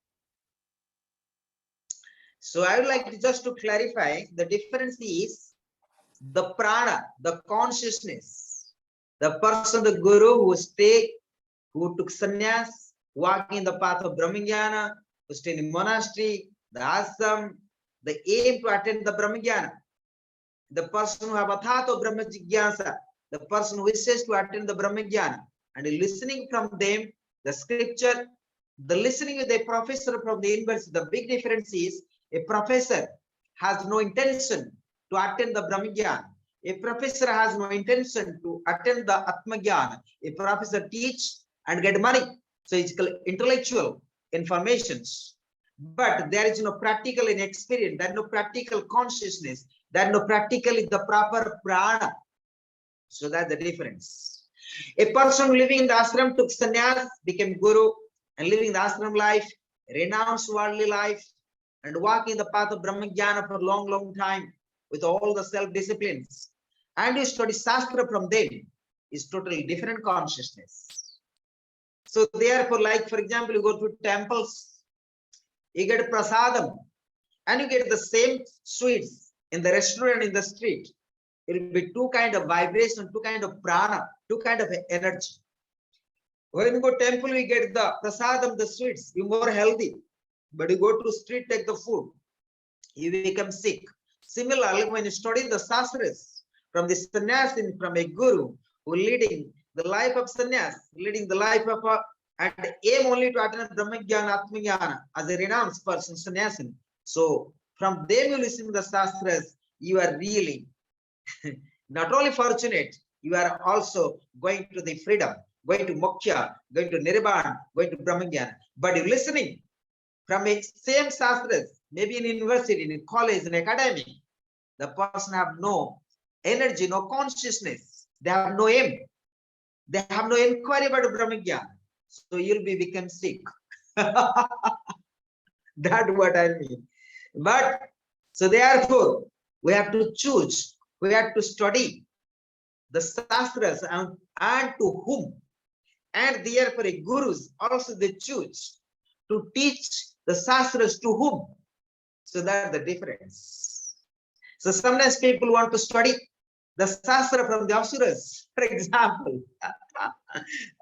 So I would like to just to clarify, the difference is the prana, the consciousness, the person, the guru who took sannyas, walking in the path of Brahmajnana, who stayed in monastery, the ashram, the aim to attend the Brahmajnana, the person who have athato Brahma Jigyasa, the person who wishes to attend the Brahmajnana, and listening from them, the scripture, the listening with a professor from the university. The big difference is a professor has no intention to attend the Brahmajnana. A professor has no intention to attend the Atmajnana. A professor teach and get money. So it's intellectual informations. But there is no practical in experience. There is no practical consciousness. There is no practical in the proper prana. So that's the difference. A person living in the ashram took sannyas, became guru, and living the ashram life, renounced worldly life, and walking the path of Brahmajnana for a long time with all the self-disciplines. And you study Shastra from them, is totally different consciousness. So therefore, like for example, you go to temples, you get prasadam, and you get the same sweets in the restaurant, in the street. It will be two kind of vibration, two kind of prana, two kind of energy. When you go temple, we get the prasadam, the sweets, you're more healthy. But you go to street, take the food, you become sick. Similarly, when you study the Shastras from the sannyasin, from a guru who leading the life of sannyas, leading the life of a, and aim only to attain Brahmajnana, Atmajnana as a renounced person, sannyasin. So from them you listen to the Shastras, you are really not only fortunate, you are also going to the freedom, going to moksha, going to nirvana, going to Brahmajnana. But you're listening from a same Shastras, maybe in university, in college, in academy, the person have no energy, no consciousness, they have no aim, they have no inquiry about Brahmajnana. So you'll be become sick. That's what I mean. But so therefore, we have to choose, we have to study the Shastras and to whom. And therefore, gurus also they choose to teach the Shastras to whom. So that's the difference. So sometimes people want to study the Shastra from the Asuras, for example.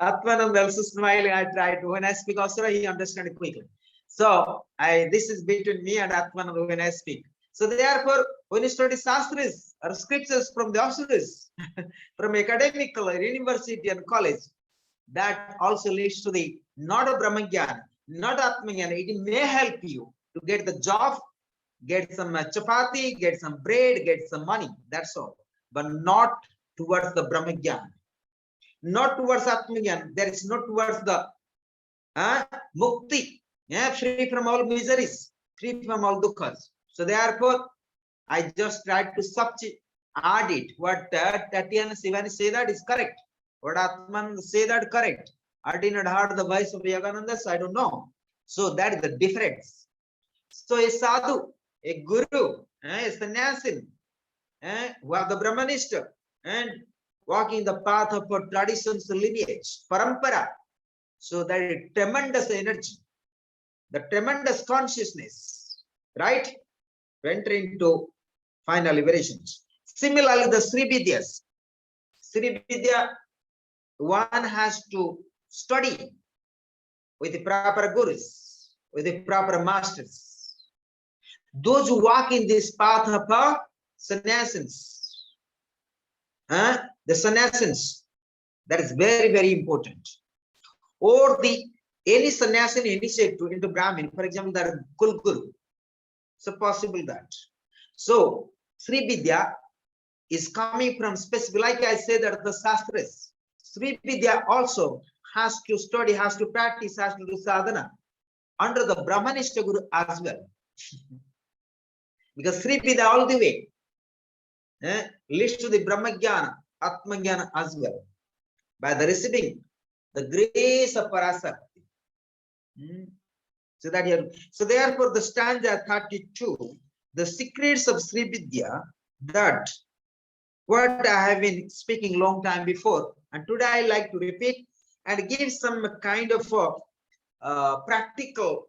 Atmanand also smiling. I try to, when I speak Asura, he understands it quickly. So this is between me and Atmanand when I speak. So therefore, when you study Shastras or scriptures from the Asuras, from academic university and college, that also leads to the not a Brahmajnana, not Atmajnana. It may help you to get the job, get some chapati, get some bread, get some money. That's all. But not towards the Brahmajnana, not towards Atmajnana. There is not towards the mukti, free from all miseries, free from all dukkhas. So therefore, I just tried to add it. What Tatiana Sivani say that is correct. What Atman say that correct. I did not heard the voice of Yogananda, so I don't know. So that is the difference. So a sadhu, a guru, a sannyasin, who have the Brahmanista and walking the path of our traditions, lineage, parampara. So that is tremendous energy, the tremendous consciousness, right? To enter into final liberations. Similarly, the Sri Vidyas. Sri Vidya, one has to study with the proper gurus, with the proper masters. Those who walk in this path of sannyasins, the sannyasins, that is very, very important. Or the any sannyasin initiate into Brahmin, for example, that Kulguru. So possible that. So Sri Vidya is coming from specific, like I said, that the Shastras. Sri Vidya also has to study, has to practice, has to do sadhana under the Brahmanista Guru as well. Because Sri Vidya all the way leads to the Brahmajnana, Atmajnana as well. By the receiving the grace of Parasakti. So that here, so therefore the stanza 32, the secrets of Sri Vidya, that what I have been speaking long time before, and today I like to repeat and give some kind of practical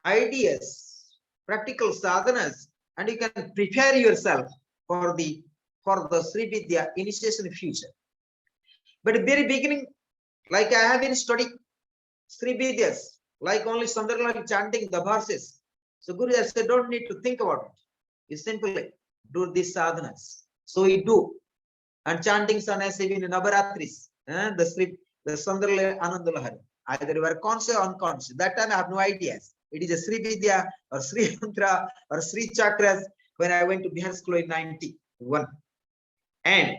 ideas, practical sadhanas, and you can prepare yourself for the Sri Vidya initiation future. But at the very beginning, like I have been studying Sri Vidyas, like only Sundarlal chanting the verses. So Guru has said, don't need to think about it. You simply do these sadhanas. So we do. And chanting sannyas even in Navaratris, the Sundarlal Anandalahari. Either you are conscious or unconscious. That time I have no ideas. It is a Sri Vidya or Sri Mantra or Sri Chakras when I went to Bihar school in 91. And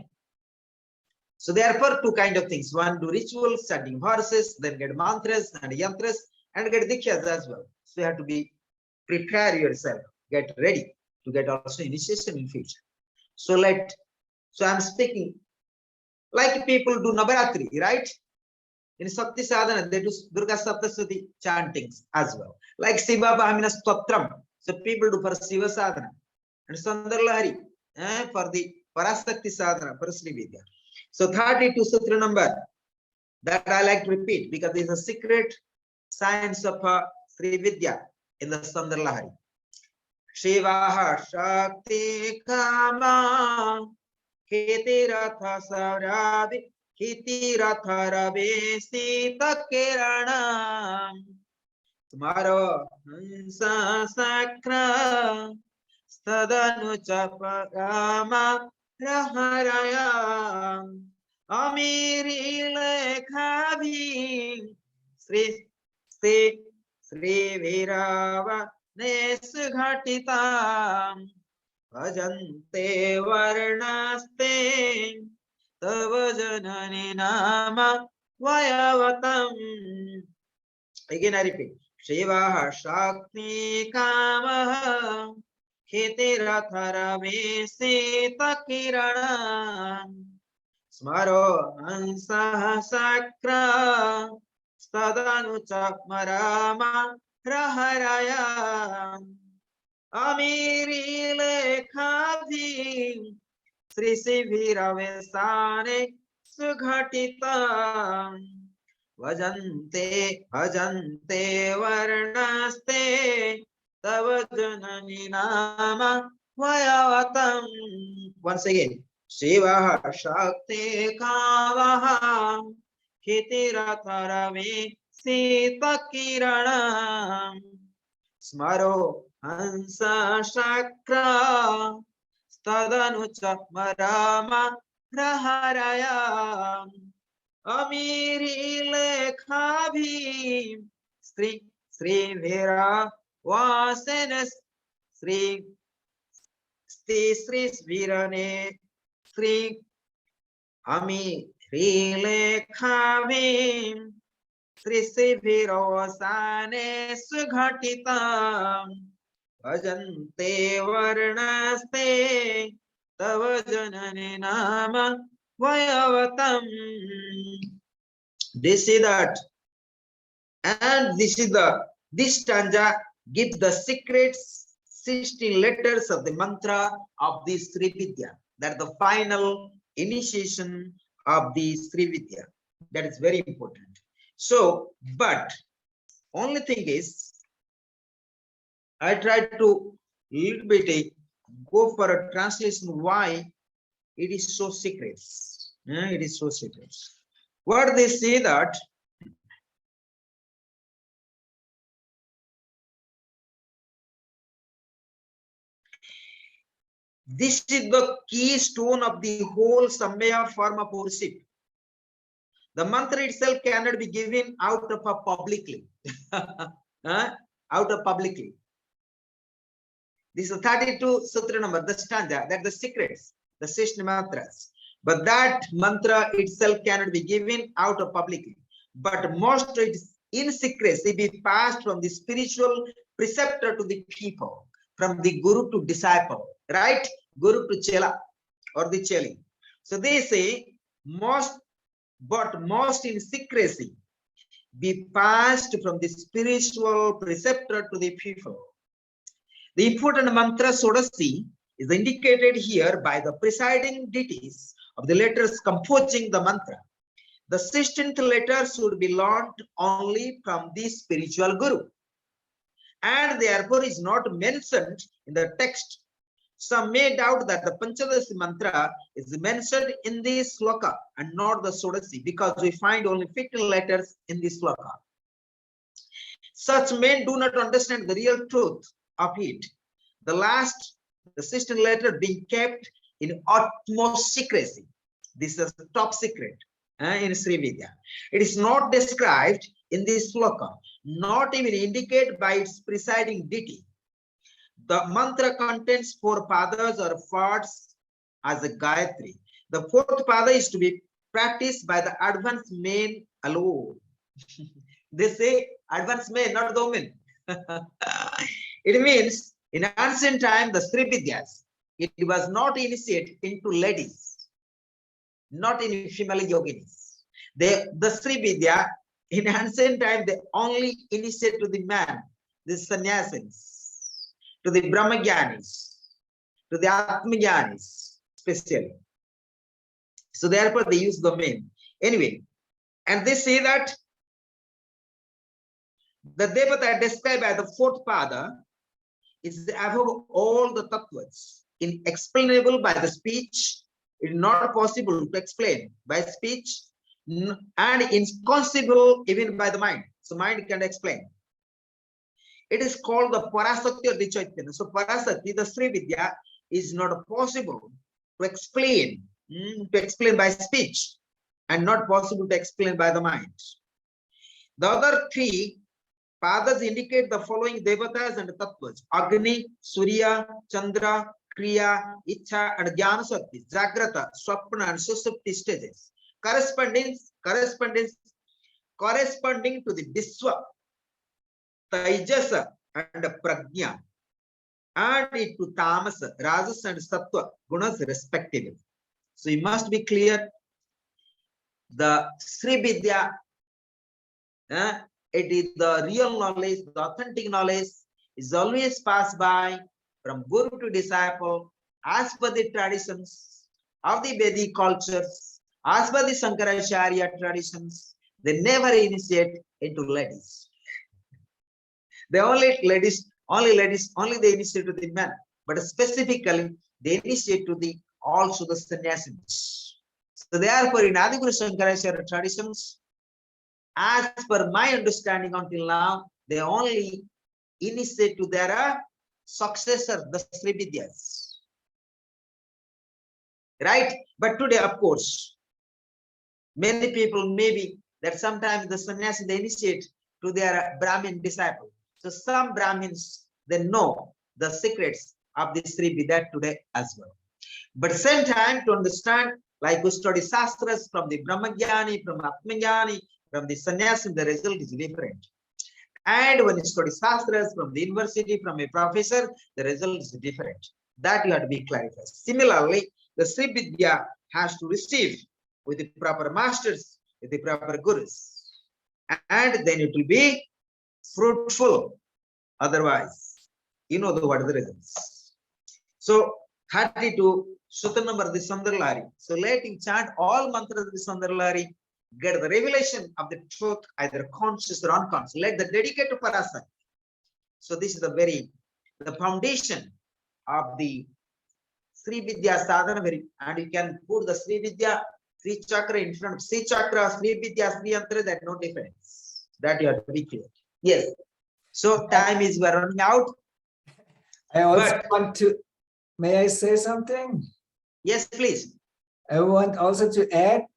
so therefore, two kind of things. One, do rituals, chanting verses, then get mantras and yantras, and get dikshas as well. So you have to prepare yourself, get ready to get also initiation in future. So I'm speaking like people do Navaratri, right? In Sakti Sadhana, they do Durga Saptaswati chantings as well. Like Siva Bhamina Stotram. So people do for Siva Sadhana. And Sundarlahari for the Parasakti Sadhana, for Sri Vidya. So 32 Sutra number that I like to repeat because it's a secret science of Sri Vidya in the Sundarlahari. Shiva Shakti Kama Kiti Ratha Sauradi Kiti Ratha Ravi Sita Kirana Tomorrow Hansa Sakra Stadanu Chaparama Raharaya Amiri Lekhavi Sri Virava Nesghatitam Bhajante Varnaste Tava Janani Nama Vayavatam. Again I repeat. Shiva Shakti Kamaha Hitirathara Sita Kirana Smaro Hansa Sakra Stadanucha Marama Raharaya Amiri Lekhavi Sri Sivira Vesane Sughatita Vajante Varnaste Tava Janani Nama Vayavatam. Once again. Shiva Shakti Kavaha Hitiratharavi Sita Kirana Smaro Hansa Shakra Stadanucha Marama Raharaya Amiri Lekhavi Sri Vera Vasenes Sri Svirane Sri Amiri Lekhavi Sri Virosane Sughatita Bhajante Varnaste Tava Janani Nama Vayavatam. This is that, and this stanza gives the secret 16 letters of the mantra of the Sri Vidya. That the final initiation of the Sri Vidya. That is very important. So, but only thing is, I tried to little bit go for a translation why it is so secret. It is so secret. What they say that this is the keystone of the whole Samaya form of worship. The mantra itself cannot be given out of a publicly. Out of publicly. This is 32 sutra number, the stanza, that the secrets, the 16 mantras. But that mantra itself cannot be given out of publicly. But most it is in secrecy be passed from the spiritual preceptor to the people, from the guru to disciple, right? Guru to chela or the cheli. So they say most in secrecy be passed from the spiritual preceptor to the people. The important mantra Sodasi is indicated here by the presiding deities of the letters composing the mantra. The 16th letter should be learned only from the spiritual guru, and therefore is not mentioned in the text. Some may doubt that the Panchadasi mantra is mentioned in the sloka and not the Sodasi, because we find only 15 letters in the sloka. Such men do not understand the real truth of it. The 16th letter being kept in utmost secrecy. This is the top secret in Sri Vidya. It is not described in this sloka, not even indicated by its presiding deity. The mantra contains 4 padas or parts as a Gayatri. The 4th pada is to be practiced by the advanced men alone. They say advanced men, not the women. It means in ancient time, the Sri Vidyas, it was not initiated into ladies, not in female yoginis. The Sri Vidya, in ancient time, they only initiate to the man, the sannyasis, to the Brahmagyanis, to the Atmagyanis, especially. So therefore they use the men. Anyway, and they say that the Devata described by the 4th pada is above all the tattvas, inexplainable by the speech. It is not possible to explain by speech, and inconceivable even by the mind. So mind can explain. It is called the Parasakti or the Chaitanya. So Parasakti, the Sri Vidya, is not possible to explain, by speech, and not possible to explain by the mind. The other three padas indicate the following devatas and tattvas: Agni, Surya, Chandra, Kriya, Icha, and Jnana Shakti, Jagrata, Swapna, and Susupti stages, corresponding to the Viswa, Taijasa, and Prajna, and to Tamas, Rajas, and Sattva gunas respectively. So you must be clear. The Sri Vidya, it is the real knowledge, the authentic knowledge is always passed by from guru to disciple as per the traditions of the Vedic cultures, as per the Shankaracharya traditions. They never initiate into ladies. They only they initiate to the men, but specifically they initiate to the also the sannyasis. So therefore, in Adiguru Shankaracharya traditions, as per my understanding until now, they only initiate to their successor, the Sri Vidyas. Right? But today, of course, many people maybe that sometimes the sannyasi they initiate to their Brahmin disciple. So some Brahmins they know the secrets of the Sri Vidya today as well. But same time to understand, like we study Shastras from the Brahmagyani, from Atmagyani, from the sannyasi, the result is different. And when you study Shastras from the university, from a professor, the result is different. That you have to be clarified. Similarly, the Sri Vidya has to receive with the proper masters, with the proper gurus. And then it will be fruitful. Otherwise, you know what are the results. So, 32, Sutta number the Sundarlari. So let him chant all mantras of the Sundarlari, get the revelation of the truth, either conscious or unconscious. Let the dedicate to Parasat. So this is the foundation of the Sri Vidya sadhana, and you can put the Sri Vidya, Sri Chakra in front of Sri Chakra, Sri Vidya, Sri Yantra, that no difference. That you have to be clear. Yes. So time is running out. I also want to, may I say something? Yes, please. I want also to add,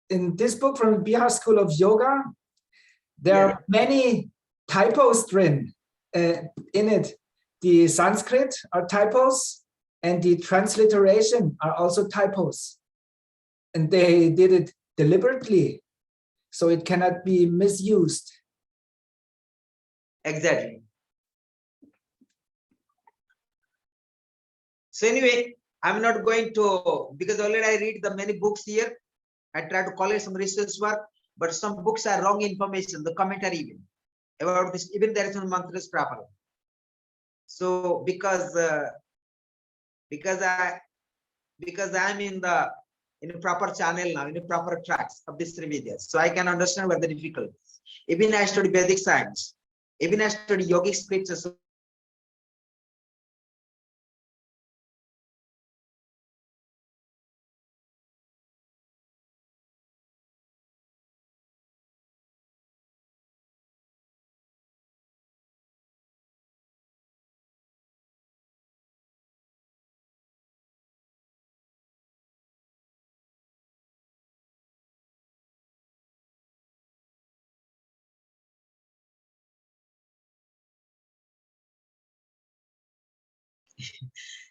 in this book from Bihar School of Yoga, there are many typos written in it. The Sanskrit are typos, and the transliteration are also typos. And they did it deliberately, so it cannot be misused. Exactly. So anyway, I'm not going to, because already I read the many books here. I try to collect some research work, but some books are wrong information, the commentary even about this, even there is no mantras proper. So because I'm in a proper channel now, in a proper tracks of this Sri Vidya, so I can understand what the difficulties. Even I study Vedic science, even I study yogic scriptures.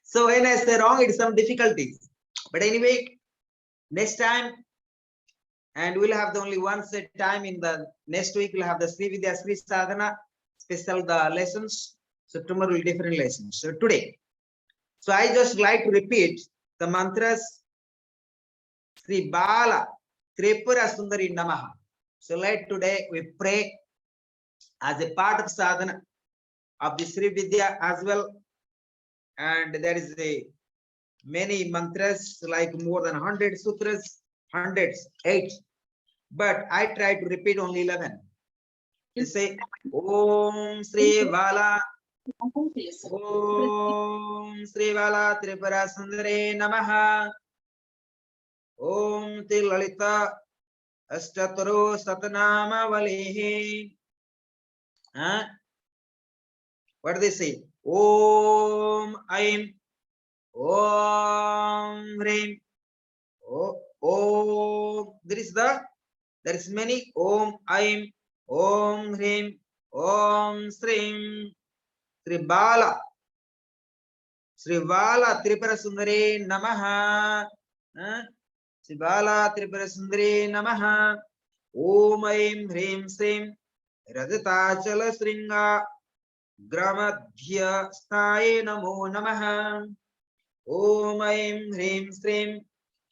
So when I say wrong, it's some difficulties. But anyway, next time, and we'll have the only one set time in the next week, we'll have the Sri Vidya Sri Sadhana, special the lessons. So tomorrow will be different lessons. So today, so I just like to repeat the mantras. Sri Bala Tripura Sundari Namaha. So let today we pray as a part of sadhana of the Sri Vidya as well. And there is many mantras, like more than 100 sutras, hundreds, 8. But I try to repeat only 11. You say Om Sri Bala, Om Sri Bala Tripura Sundare Namaha, Om Tilalita Astataro Satanama Valehe. What do they say? Om Aim, Om Hrim. Om. There is many Om, Aim, Om Hrim, Om Srim, Sri Bala. Sri Bala Tripura Sundari Namaha. Sri Bala Tripura Sundari Namaha. Om Aim Hrim Srim Radhatachala Sringa Gramadhya Sthaye Namo Namaha. Om Aim Hrim Srim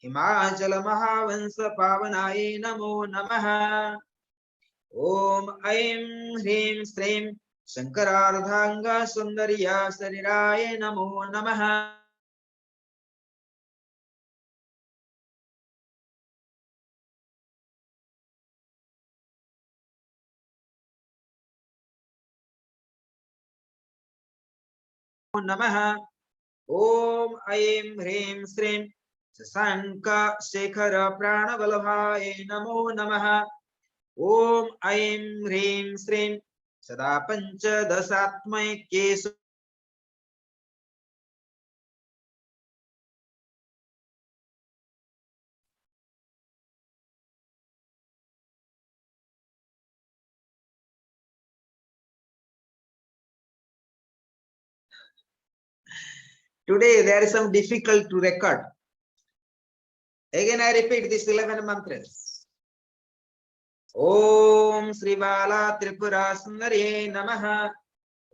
Himachala Mahavansa Pavanaye Namo Namaha. Om Aim Hrim Srim Shankarardhanga Sundarya Sariraye Namo Namaha. Namaha. Om Aim Hrim Srim Sasanka Shekhara Pranavalabhaye Namo Namaha. Om Aim Hrim Srim Sada Pancha Dasatmai Kesu. Today there is some difficult to record. Again I repeat this 11 mantras. Om Sri Bala Tripura Sundari Namaha.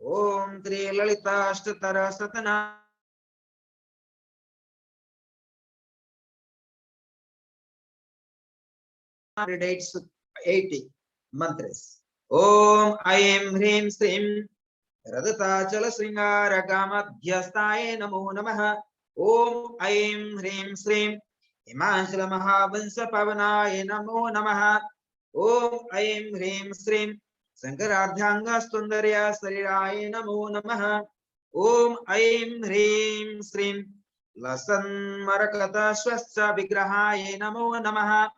Om Sri Lalita Ashtatara Satana. Dates 80 mantras. Om Aim Hrim Srim Radhatachala Sringara Gamadhyastaye Namo Namaha. Om Aim Hrim Srim Himachala Mahavansa Pavanaye Namo Namaha. Om Aim Hrim Srim Sankarardhyanga Stundarya Sariraye Namo Namaha. Om Aim Hrim Srim Lasan Marakata Swascha Vigrahaye Namo Namaha.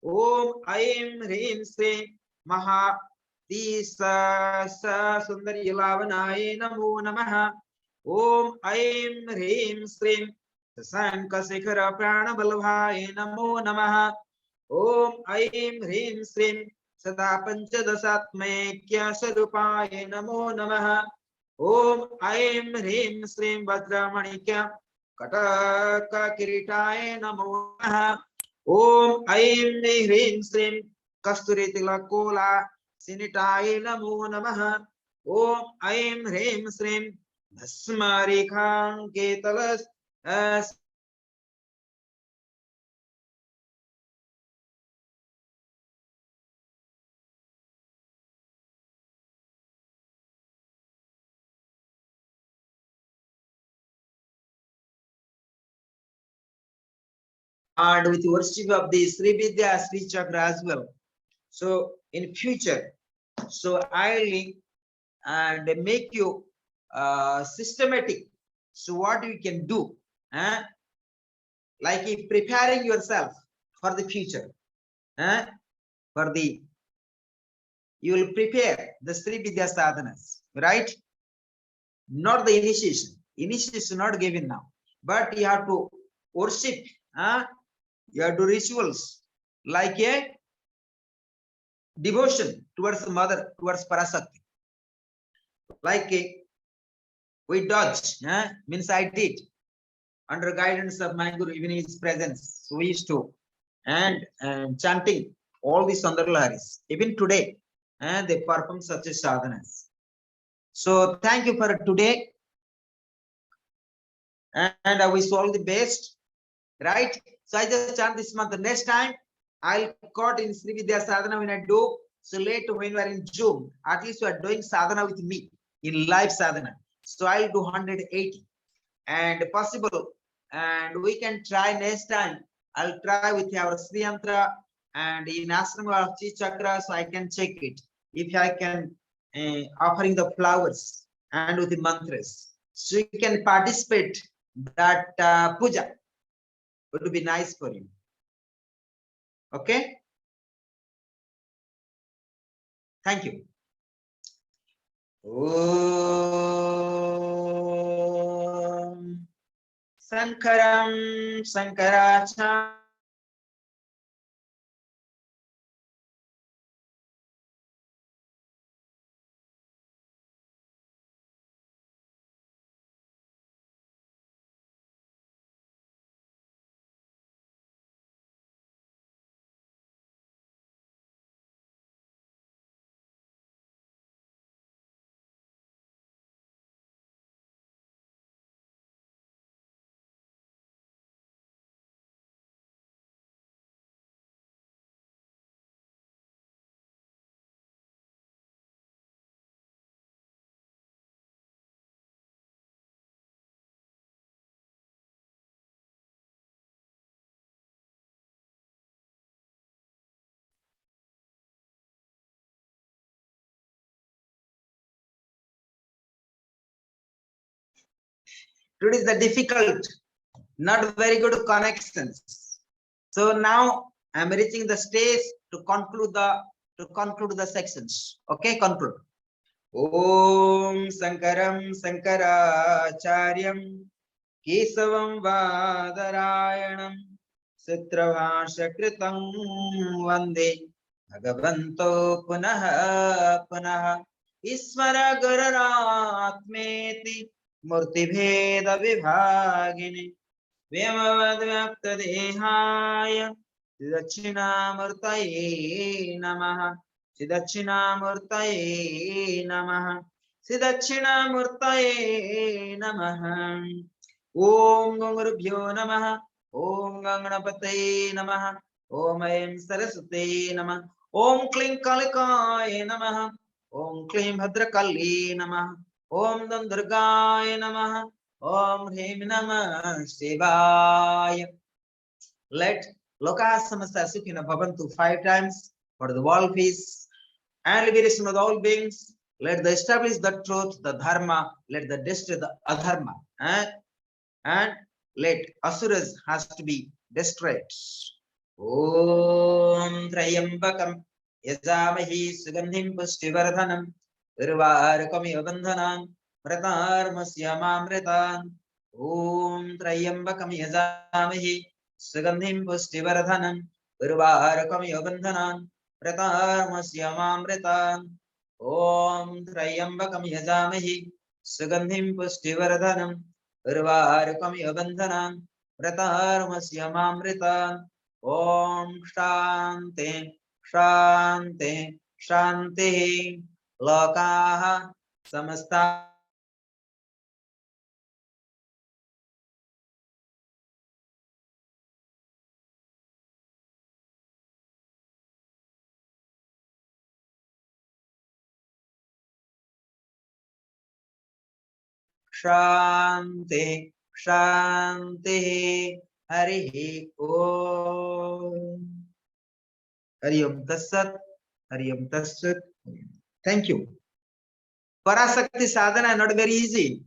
Om Aim Hrim Srim Maha Tisa Sundari Lavanaye Namo Namaha. Om Aim Hrim Srim Sasanka Sikhara Pranabalbhaye Namo Namaha. Om Aim Hrim Srim Sada Panchadasatmekya Sarupaye Namo Namaha. Om Aim Hrim Srim Vajramanikya Kataka Kiritaye Namo Namaha. Om Aim Hrim Srim Kasturi Tilakola Sinitaye Namo Namaha. Om Aim Hrim Srim Bhasmarikhan Ketalas and with worship of the Sri Vidya Sri Chakra as well. So in future, so I and make you systematic. So what you can do, like if preparing yourself for the future, for the you will prepare the Sri Vidya sadhanas, right? Not the initiation. Initiation is not given now, but you have to worship. You have to rituals like a devotion towards the mother, towards Parasakti. Like we dodge, means I did under guidance of my Guru, even his presence. So we used to and chanting all these Sandharlaharis. Even today, they perform such a sadhanas. So thank you for today. And I wish you all the best. Right? So I just chant this month. The next time I'll caught in Sri Vidya sadhana when I do. So later when we are in June, at least you are doing sadhana with me in live sadhana. So I'll do 180 and possible. And we can try next time. I'll try with our Sri Yantra and in Ashrama of Chi Chakra, so I can check it. If I can offering the flowers and with the mantras. So you can participate that puja. It would be nice for you. Okay. Thank you. Om Sankaram Sankaracharya. Today is the difficult, not very good connections. So now I am reaching the stage to conclude the sections. Okay, conclude. Om Sankaram Sankaracharyam Kesavam Vadarayanam Sutravashakritam Vande Bhagavanto Punaha Punaha Isvara Guraratmeti Murtibheda Vibhagini Vyamavadvyaptadehaya Siddhakshinamurtaye Namaha Siddhakshinamurtaye Namaha Siddhakshinamurtaye Namaha Om Gurubhyo Namaha Om Ganganapataye Namaha Om Aim Saraswate Namaha Om Klim Kalikaye Namaha Om Klim Bhadrakali Namaha Om Dandurgaye Namaha Om Hrim Namah Shivaya. Let Loka Samasta Sukhina Bhavantu 5 times for the world peace and liberation of all beings. Let the establish the truth, the dharma, let the destroy the adharma, and let asuras has to be destroyed. Om Trayambakam Yajamahi Sugandhim Pushtivardhanam Urvarakami Abandhanam Pratarmasyamamritan Om Trayambakam Yajamahi Sugandhim Pushtivardhanam Urvarakami Abandhanam Pratarmasyamamritan Om Trayambakam Yajamahi Sugandhim Pushtivardhanam Urvarakami Abandhanam Pratarmasyamamritan Om Shanti Shanti Shanti Lokaha Samasta Shanti Shanti Hari Om Hari Om Tassat Hari Om Tassat. Thank you. Parasakti sadhana not very easy.